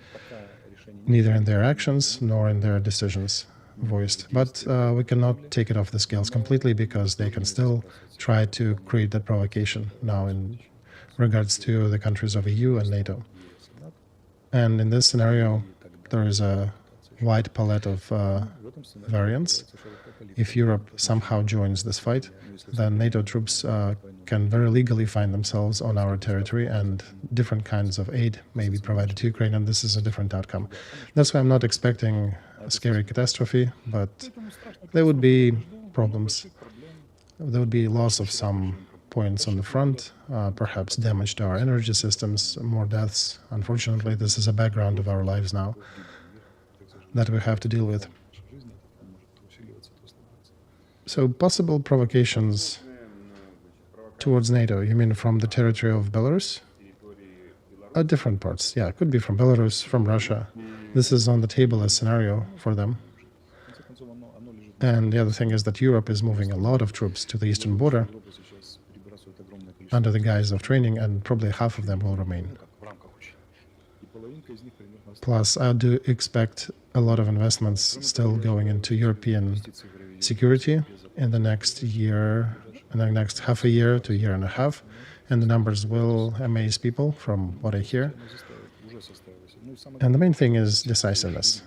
neither in their actions nor in their decisions voiced. But we cannot take it off the scales completely, because they can still try to create that provocation now in regards to the countries of EU and NATO. And in this scenario, there is a wide palette of variants. If Europe somehow joins this fight, then NATO troops can very legally find themselves on our territory, and different kinds of aid may be provided to Ukraine, and this is a different outcome. That's why I'm not expecting a scary catastrophe, but there would be problems. There would be loss of some points on the front, perhaps damage to our energy systems, more deaths. Unfortunately, this is a background of our lives now that we have to deal with. So possible provocations towards NATO, you mean from the territory of Belarus? Different parts, yeah, it could be from Belarus, from Russia. This is on the table as scenario for them. And the other thing is that Europe is moving a lot of troops to the eastern border under the guise of training, and probably half of them will remain. Plus, I do expect a lot of investments still going into European security in the next year, in the next half a year to a year and a half, and the numbers will amaze people from what I hear. And the main thing is decisiveness.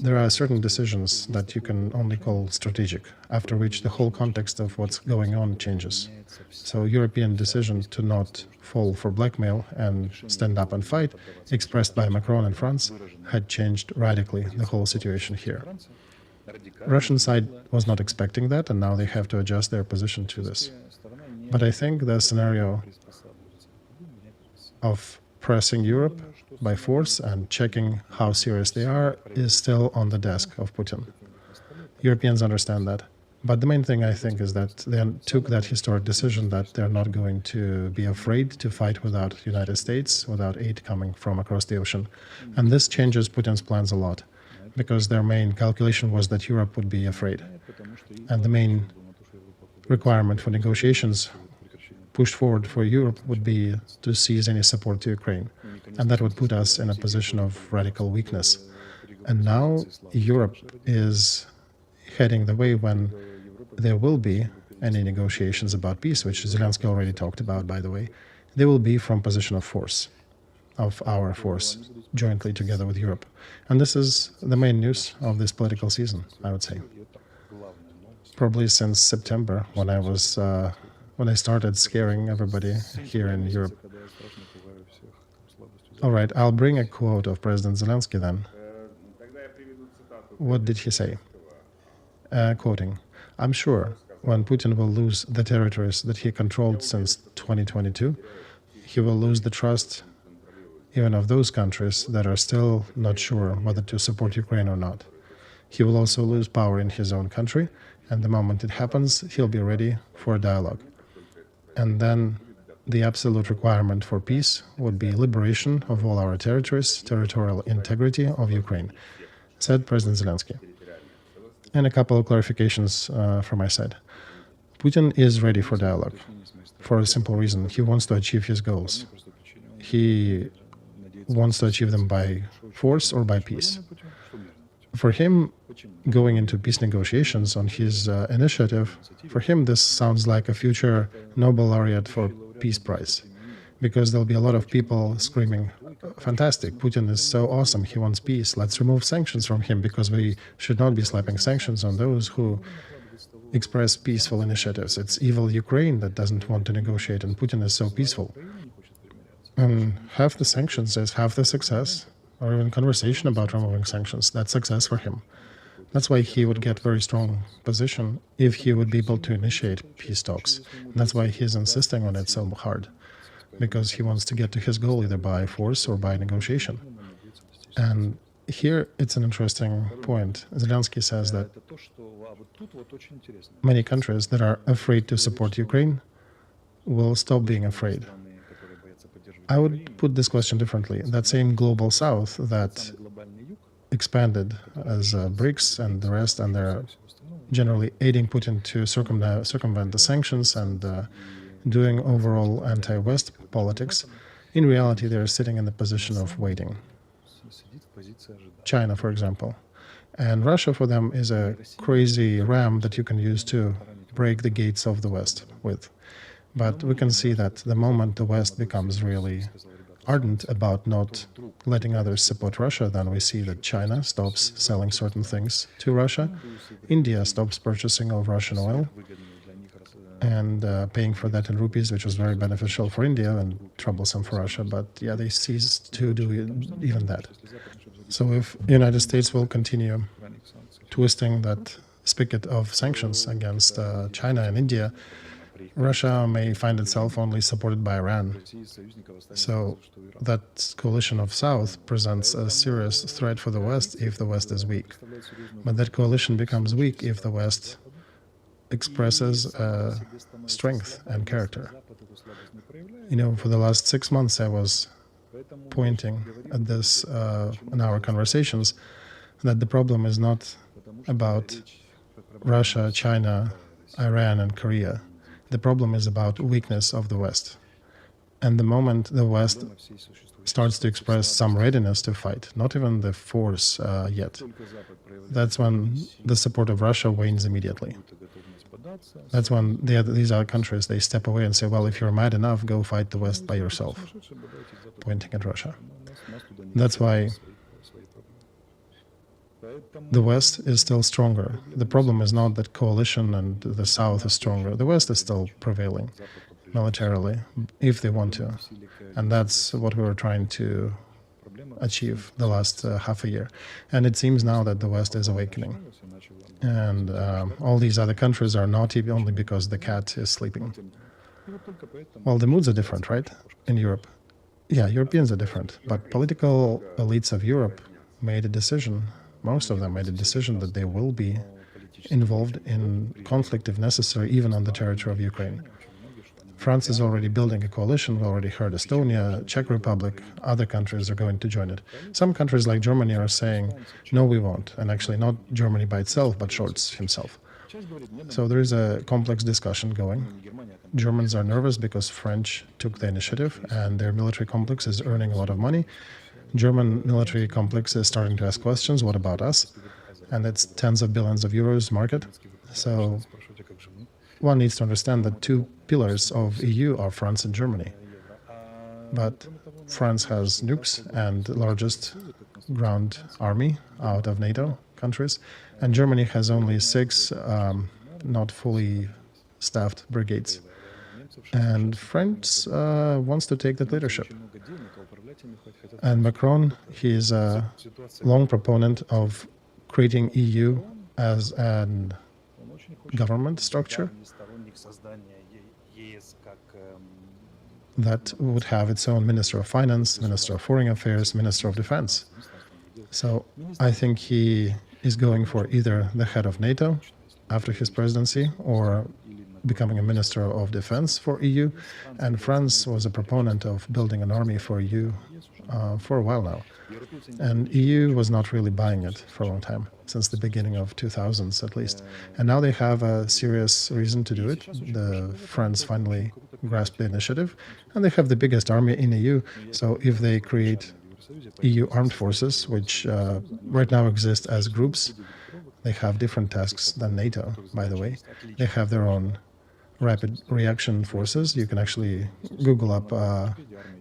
there are certain decisions that you can only call strategic, after which the whole context of what's going on changes. So European decision to not fall for blackmail and stand up and fight, expressed by Macron in France, had changed radically the whole situation here. Russian side was not expecting that, and now they have to adjust their position to this. But I think the scenario of pressing Europe by force and checking how serious they are is still on the desk of Putin. Europeans understand that. But the main thing, I think, is that they took that historic decision that they're not going to be afraid to fight without the United States, without aid coming from across the ocean. And this changes Putin's plans a lot, because their main calculation was that Europe would be afraid. And the main requirement for negotiations pushed forward for Europe would be to cease any support to Ukraine. And that would put us in a position of radical weakness. And now Europe is heading the way when there will be any negotiations about peace, which Zelensky already talked about, by the way. They will be from position of force, of our force, jointly together with Europe. And this is the main news of this political season, I would say. Probably since September, when I started scaring everybody here in Europe. All right, I'll bring a quote of President Zelensky then. What did he say? Quoting, "I'm sure when Putin will lose the territories that he controlled since 2022, he will lose the trust even of those countries that are still not sure whether to support Ukraine or not. He will also lose power in his own country, and the moment it happens, he'll be ready for a dialogue. And then the absolute requirement for peace would be liberation of all our territories, territorial integrity of Ukraine," said President Zelensky. And a couple of clarifications from my side. Putin is ready for dialogue for a simple reason. He wants to achieve his goals. He wants to achieve them by force or by peace. For him, going into peace negotiations on his initiative, for him this sounds like a future Nobel laureate for Peace Prize, because there'll be a lot of people screaming, "Fantastic, Putin is so awesome, he wants peace, let's remove sanctions from him, because we should not be slapping sanctions on those who express peaceful initiatives. It's evil Ukraine that doesn't want to negotiate, and Putin is so peaceful." And half the sanctions is half the success, or even conversation about removing sanctions, that's success for him. That's why he would get very strong position if he would be able to initiate peace talks. And that's why he's insisting on it so hard, because he wants to get to his goal either by force or by negotiation. And here it's an interesting point. Zelensky says that many countries that are afraid to support Ukraine will stop being afraid. I would put this question differently. That same global south that expanded as BRICS and the rest, and they're generally aiding Putin to circumvent the sanctions and doing overall anti-West politics, in reality they're sitting in the position of waiting. China, for example. And Russia for them is a crazy ram that you can use to break the gates of the West with. But we can see that the moment the West becomes really ardent about not letting others support Russia, then we see that China stops selling certain things to Russia, India stops purchasing of Russian oil and paying for that in rupees, which was very beneficial for India and troublesome for Russia. But yeah, they ceased to do even that. So if the United States will continue twisting that spigot of sanctions against China and India, Russia may find itself only supported by Iran. So that coalition of South presents a serious threat for the West if the West is weak. But that coalition becomes weak if the West expresses strength and character. You know, for the last 6 months I was pointing at this in our conversations, that the problem is not about Russia, China, Iran and Korea. The problem is about weakness of the West. And the moment the West starts to express some readiness to fight, not even the force yet, that's when the support of Russia wanes immediately. That's when these other countries, they step away and say, well, if you're mad enough, go fight the West by yourself, pointing at Russia. That's why the West is still stronger. The problem is not that coalition and the South is stronger. The West is still prevailing militarily, if they want to. And that's what we were trying to achieve the last half a year. And it seems now that the West is awakening. And all these other countries are naughty only because the cat is sleeping. Well, the moods are different, right? In Europe. Yeah, Europeans are different. But political elites of Europe made a decision, most of them made a decision that they will be involved in conflict if necessary, even on the territory of Ukraine. France is already building a coalition. We already heard Estonia, Czech Republic, other countries are going to join it. Some countries like Germany are saying, no, we won't. And actually not Germany by itself, but Scholz himself. So there is a complex discussion going. Germans are nervous because French took the initiative and their military complex is earning a lot of money. German military complex is starting to ask questions, what about us? And it's tens of billions of euros market. So one needs to understand that two pillars of EU are France and Germany. But France has nukes and the largest ground army out of NATO countries, and Germany has only 6 not fully staffed brigades. And France wants to take that leadership. And Macron, he is a long proponent of creating EU as an government structure that would have its own Minister of Finance, Minister of Foreign Affairs, Minister of Defense. So I think he is going for either the head of NATO after his presidency or becoming a Minister of Defense for EU. And France was a proponent of building an army for EU for a while now. And EU was not really buying it for a long time, since the beginning of 2000s at least. And now they have a serious reason to do it. The France finally grasped the initiative, and they have the biggest army in EU. So if they create EU armed forces, which right now exist as groups, they have different tasks than NATO, by the way. They have their own rapid reaction forces. You can actually Google up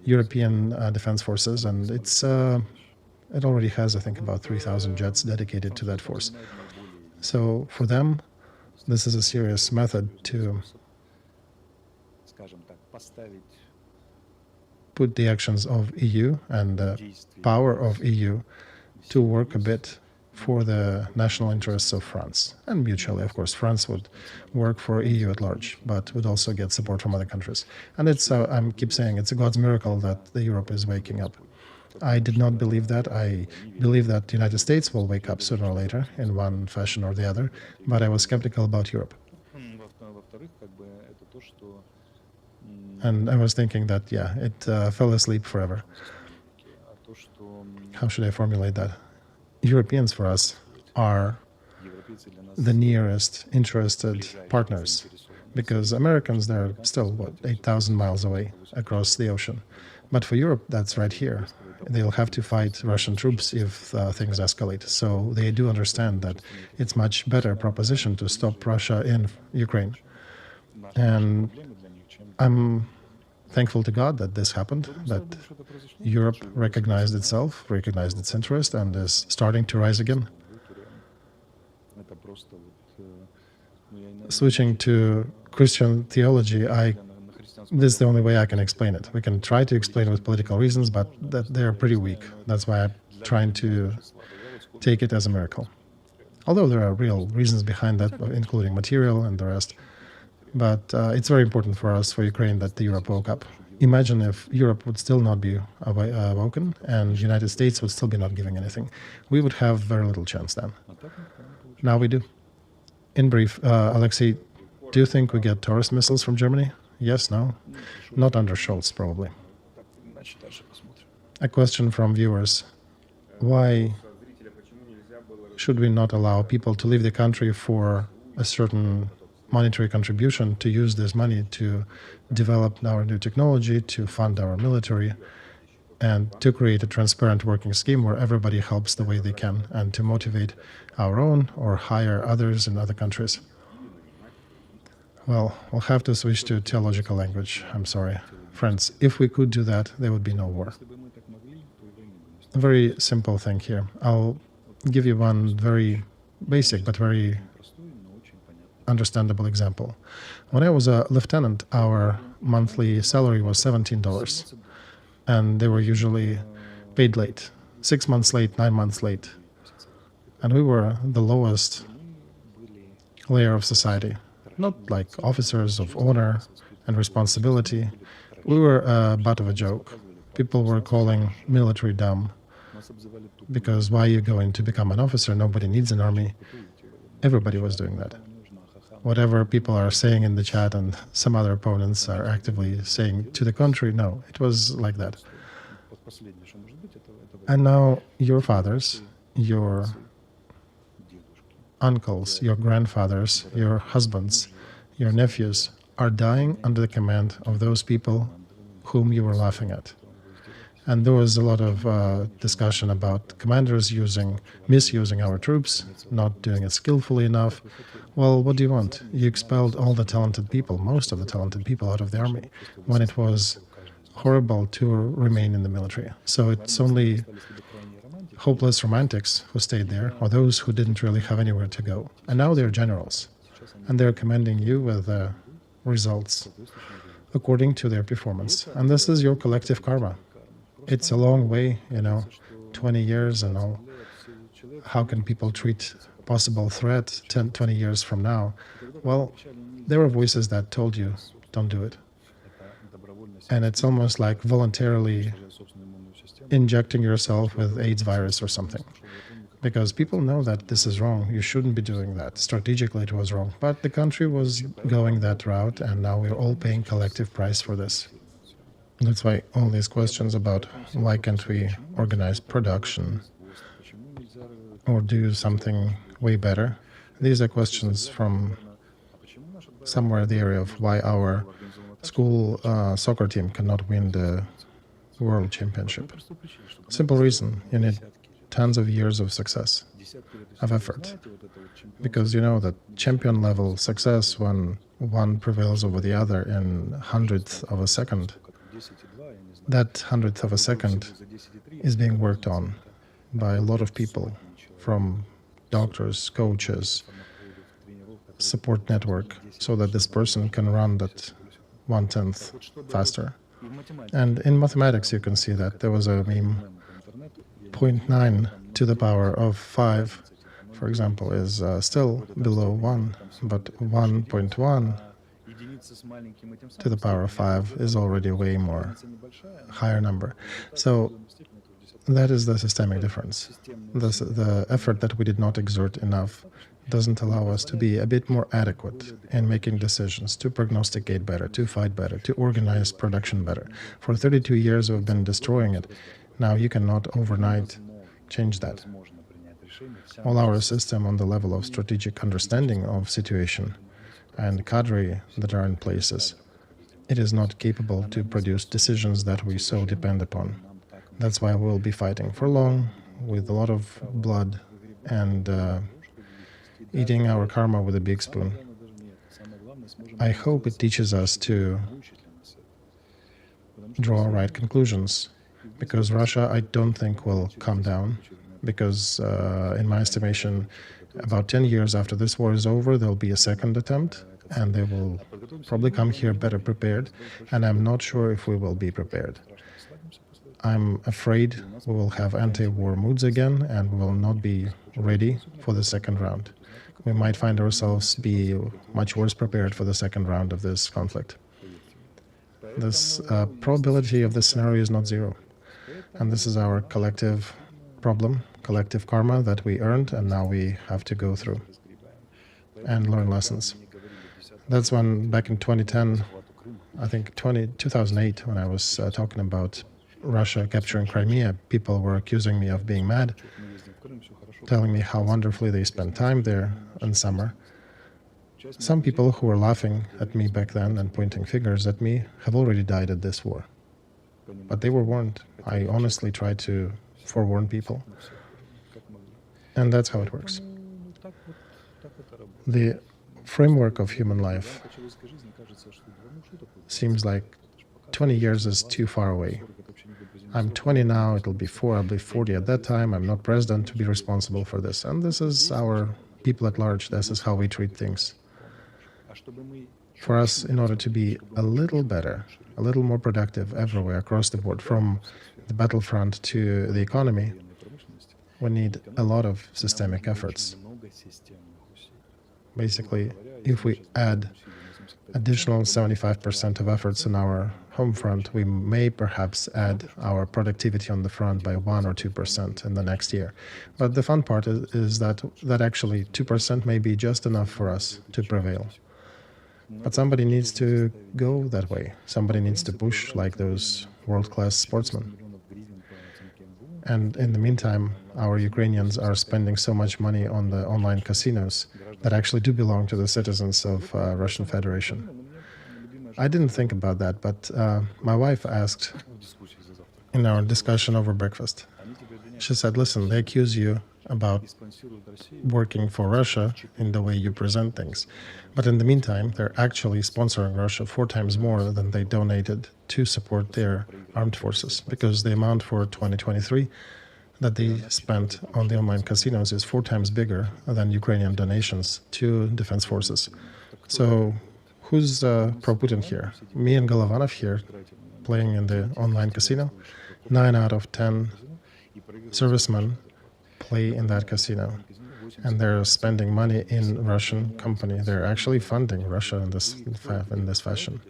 European Defense Forces, and it already has, I think, about 3,000 jets dedicated to that force. So for them, this is a serious method to put the actions of EU and the power of EU to work a bit for the national interests of France. And mutually, of course, France would work for EU at large, but would also get support from other countries. And it's, I keep saying, it's a God's miracle that the Europe is waking up. I did not believe that. I believe that the United States will wake up sooner or later in one fashion or the other, but I was skeptical about Europe. And I was thinking that, yeah, it fell asleep forever. How should I formulate that? Europeans for us are the nearest interested partners, because Americans, they're still, what, 8,000 miles away across the ocean. But for Europe, that's right here. They'll have to fight Russian troops if things escalate. So they do understand that it's much better proposition to stop Russia in Ukraine. And I'm thankful to God that this happened, that Europe recognized itself, recognized its interest, and is starting to rise again. Switching to Christian theology, this is the only way I can explain it. We can try to explain it with political reasons, but they're pretty weak. That's why I'm trying to take it as a miracle. Although there are real reasons behind that, including material and the rest. But it's very important for us, for Ukraine, that Europe woke up. Imagine if Europe would still not be awoken and the United States would still be not giving anything. We would have very little chance then. Now we do. In brief, Alexei, do you think we get Taurus missiles from Germany? Yes, no? Not under Scholz, probably. A question from viewers. Why should we not allow people to leave the country for a certain monetary contribution, to use this money to develop our new technology, to fund our military, and to create a transparent working scheme where everybody helps the way they can, and to motivate our own or hire others in other countries? Well, we'll have to switch to theological language. I'm sorry. Friends, if we could do that, there would be no war. A very simple thing here. I'll give you one very basic but very understandable example. When I was a lieutenant, our monthly salary was $17, and they were usually paid late, 6 months late, 9 months late. And we were the lowest layer of society, not like officers of honor and responsibility. We were a butt of a joke. People were calling military dumb, because why are you going to become an officer? Nobody needs an army. Everybody was doing that. Whatever people are saying in the chat and some other opponents are actively saying to the contrary, no, it was like that. And now your fathers, your uncles, your grandfathers, your husbands, your nephews are dying under the command of those people whom you were laughing at. And there was a lot of discussion about commanders misusing our troops, not doing it skillfully enough. Well, what do you want? You expelled all the talented people, most of the talented people out of the army, when it was horrible to remain in the military. So it's only hopeless romantics who stayed there, or those who didn't really have anywhere to go. And now they're generals, and they're commanding you with results according to their performance. And this is your collective karma. It's a long way, 20 years and all. How can people treat possible threat 10, 20 years from now? Well, there were voices that told you, don't do it. And it's almost like voluntarily injecting yourself with AIDS virus or something. Because people know that this is wrong, you shouldn't be doing that. Strategically it was wrong, but the country was going that route, and now we're all paying collective price for this. That's why all these questions about why can't we organize production or do something way better, these are questions from somewhere in the area of why our school soccer team cannot win the world championship. Simple reason, you need tons of years of success, of effort. Because you know that champion level success, when one prevails over the other in hundredth of a second, that hundredth of a second is being worked on by a lot of people, from doctors, coaches, support network, so that this person can run that 1/10 faster. And in mathematics you can see that there was a meme, 0.9 to the power of 5, for example, is still below 1, but 1.1 to the power of 5 is already way more higher number. So that is the systemic difference. The effort that we did not exert enough doesn't allow us to be a bit more adequate in making decisions, to prognosticate better, to fight better, to organize production better. For 32 years we've been destroying it. Now you cannot overnight change that. All our system on the level of strategic understanding of situation and cadre that are in places, it is not capable to produce decisions that we so depend upon. That's why we'll be fighting for long, with a lot of blood, and eating our karma with a big spoon. I hope it teaches us to draw right conclusions, because Russia, I don't think, will calm down, because in my estimation, about 10 years after this war is over, there'll be a second attempt, and they will probably come here better prepared, and I'm not sure if we will be prepared. I'm afraid we will have anti-war moods again, and we will not be ready for the second round. We might find ourselves be much worse prepared for the second round of this conflict. This probability of this scenario is not zero. And this is our collective problem, collective karma that we earned, and now we have to go through and learn lessons. That's when, back in 2010, I think 2008, when I was talking about Russia capturing Crimea, people were accusing me of being mad, telling me how wonderfully they spent time there in summer. Some people who were laughing at me back then and pointing fingers at me have already died at this war. But they were warned. I honestly try to forewarn people. And that's how it works. The framework of human life seems like 20 years is too far away. I'm 20 now, it'll be 4, I'll be 40 at that time. I'm not president to be responsible for this. And this is our people at large. This is how we treat things. For us, in order to be a little better, a little more productive everywhere across the board, from the battlefront to the economy, we need a lot of systemic efforts. Basically, if we add additional 75% of efforts in our home front, we may perhaps add our productivity on the front by 1 or 2% in the next year. But the fun part is that actually 2% may be just enough for us to prevail. But somebody needs to go that way. Somebody needs to push like those world-class sportsmen. And in the meantime, our Ukrainians are spending so much money on the online casinos that actually do belong to the citizens of Russian Federation. I didn't think about that, but my wife asked in our discussion over breakfast. She said, listen, they accuse you about working for Russia in the way you present things. But in the meantime, they're actually sponsoring Russia 4 times more than they donated to support their armed forces, because the amount for 2023 that they spent on the online casinos is 4 times bigger than Ukrainian donations to defense forces. So who's pro-Putin here? Me and Golovanov here playing in the online casino? 9 out of 10 servicemen play in that casino, and they're spending money in Russian company. They're actually funding Russia in this fashion.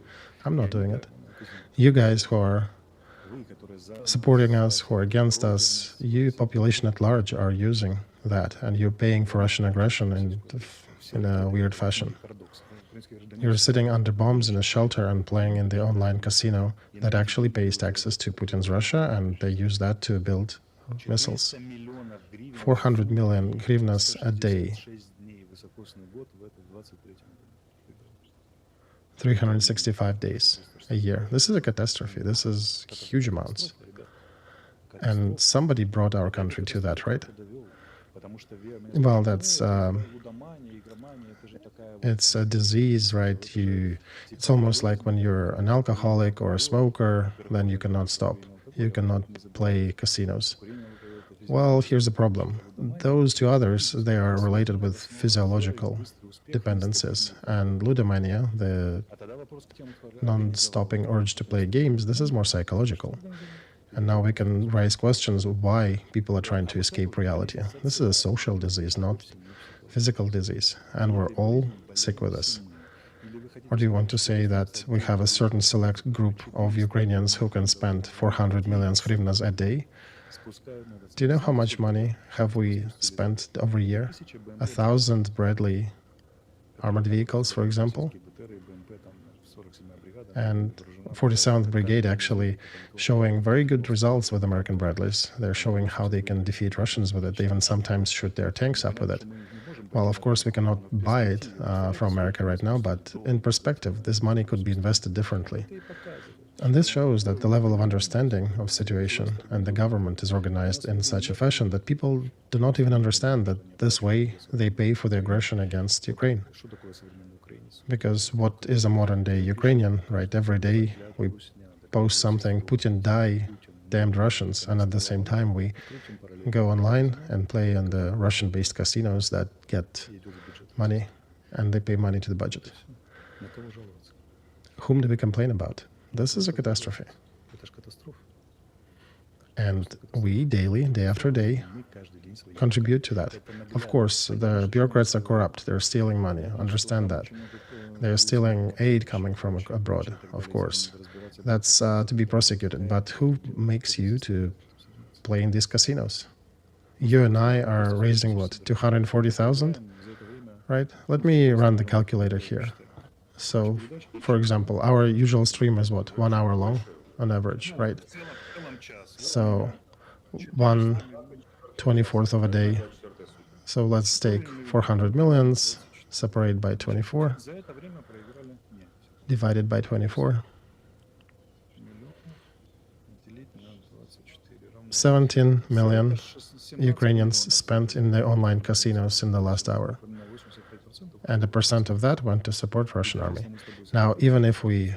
I'm not doing it. You guys who are supporting us, who are against us, you population at large are using that, and you're paying for Russian aggression in a weird fashion. You're sitting under bombs in a shelter and playing in the online casino that actually pays taxes to Putin's Russia, and they use that to build missiles. 400 million hryvnias a day. 365 days a year. This is a catastrophe. This is huge amounts. And somebody brought our country to that, right? Well, that's it's a disease, right? It's almost like when you're an alcoholic or a smoker, then you cannot stop. You cannot play casinos. Well, here's the problem. Those 2 others, they are related with physiological dependencies. And ludomania, the non-stopping urge to play games, this is more psychological. And now we can raise questions of why people are trying to escape reality. This is a social disease, not physical disease. And we're all sick with this. Or do you want to say that we have a certain select group of Ukrainians who can spend 400 million hryvnias a day? Do you know how much money have we spent every year? 1,000 Bradley armored vehicles, for example, and 47th Brigade actually showing very good results with American Bradleys. They're showing how they can defeat Russians with it. They even sometimes shoot their tanks up with it. Well, of course, we cannot buy it from America right now, but in perspective, this money could be invested differently. And this shows that the level of understanding of situation and the government is organized in such a fashion that people do not even understand that this way they pay for the aggression against Ukraine. Because what is a modern-day Ukrainian, right? Every day we post something, Putin die, damned Russians, and at the same time we go online and play in the Russian-based casinos that get money, and they pay money to the budget. Whom do we complain about? This is a catastrophe. And we daily, day after day, contribute to that. Of course, the bureaucrats are corrupt. They're stealing money. Understand that. They're stealing aid coming from abroad, of course. That's to be prosecuted. But who makes you to play in these casinos? You and I are raising, what, 240,000? Right? Let me run the calculator here. So, for example, our usual stream is what, 1 hour long on average, right? So, 1/24 of a day. So let's take 400 millions, separate by 24, divided by 24. 17 million Ukrainians spent in the online casinos in the last hour. And a percent of that went to support Russian army. Now, even if we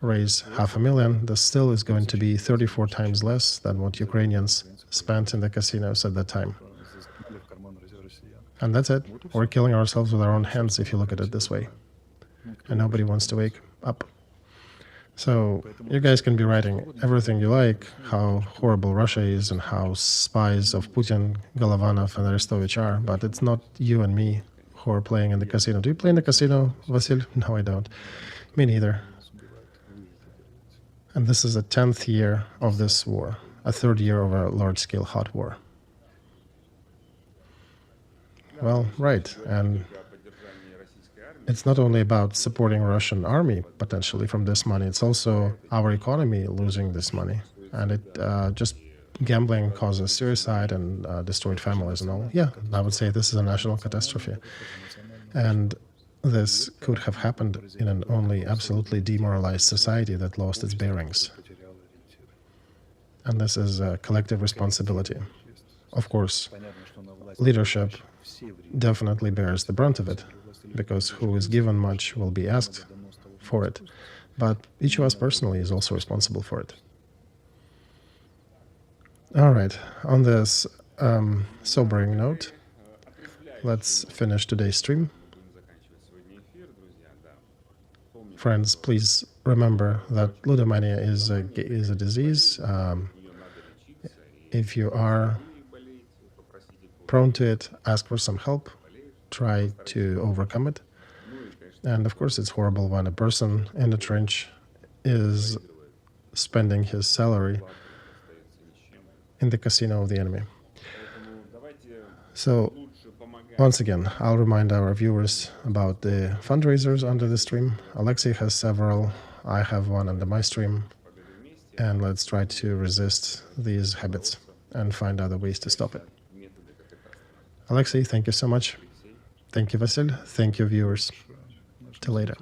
raise 500,000, this still is going to be 34 times less than what Ukrainians spent in the casinos at that time. And that's it. We're killing ourselves with our own hands if you look at it this way. And nobody wants to wake up. So you guys can be writing everything you like, how horrible Russia is and how spies of Putin, Golovanov and Arestovich are, but it's not you and me who are playing in the casino. Do you play in the casino, Vasil? No, I don't. Me neither. And this is the 10th year of this war, a third year of a large-scale hot war. Well, right, and it's not only about supporting Russian army, potentially, from this money, it's also our economy losing this money. And it just gambling causes suicide and destroyed families and all. Yeah, I would say this is a national catastrophe. And this could have happened in an only absolutely demoralized society that lost its bearings. And this is a collective responsibility. Of course, leadership definitely bears the brunt of it, because who is given much will be asked for it. But each of us personally is also responsible for it. All right, on this sobering note, let's finish today's stream. Friends, please remember that ludomania is a disease. If you are prone to it, ask for some help. Try to overcome it. And of course, it's horrible when a person in the trench is spending his salary in the casino of the enemy. So, once again, I'll remind our viewers about the fundraisers under the stream. Alexei has several, I have one under my stream, and let's try to resist these habits and find other ways to stop it. Alexei, thank you so much. Thank you, Vasil. Thank you, viewers. Till later.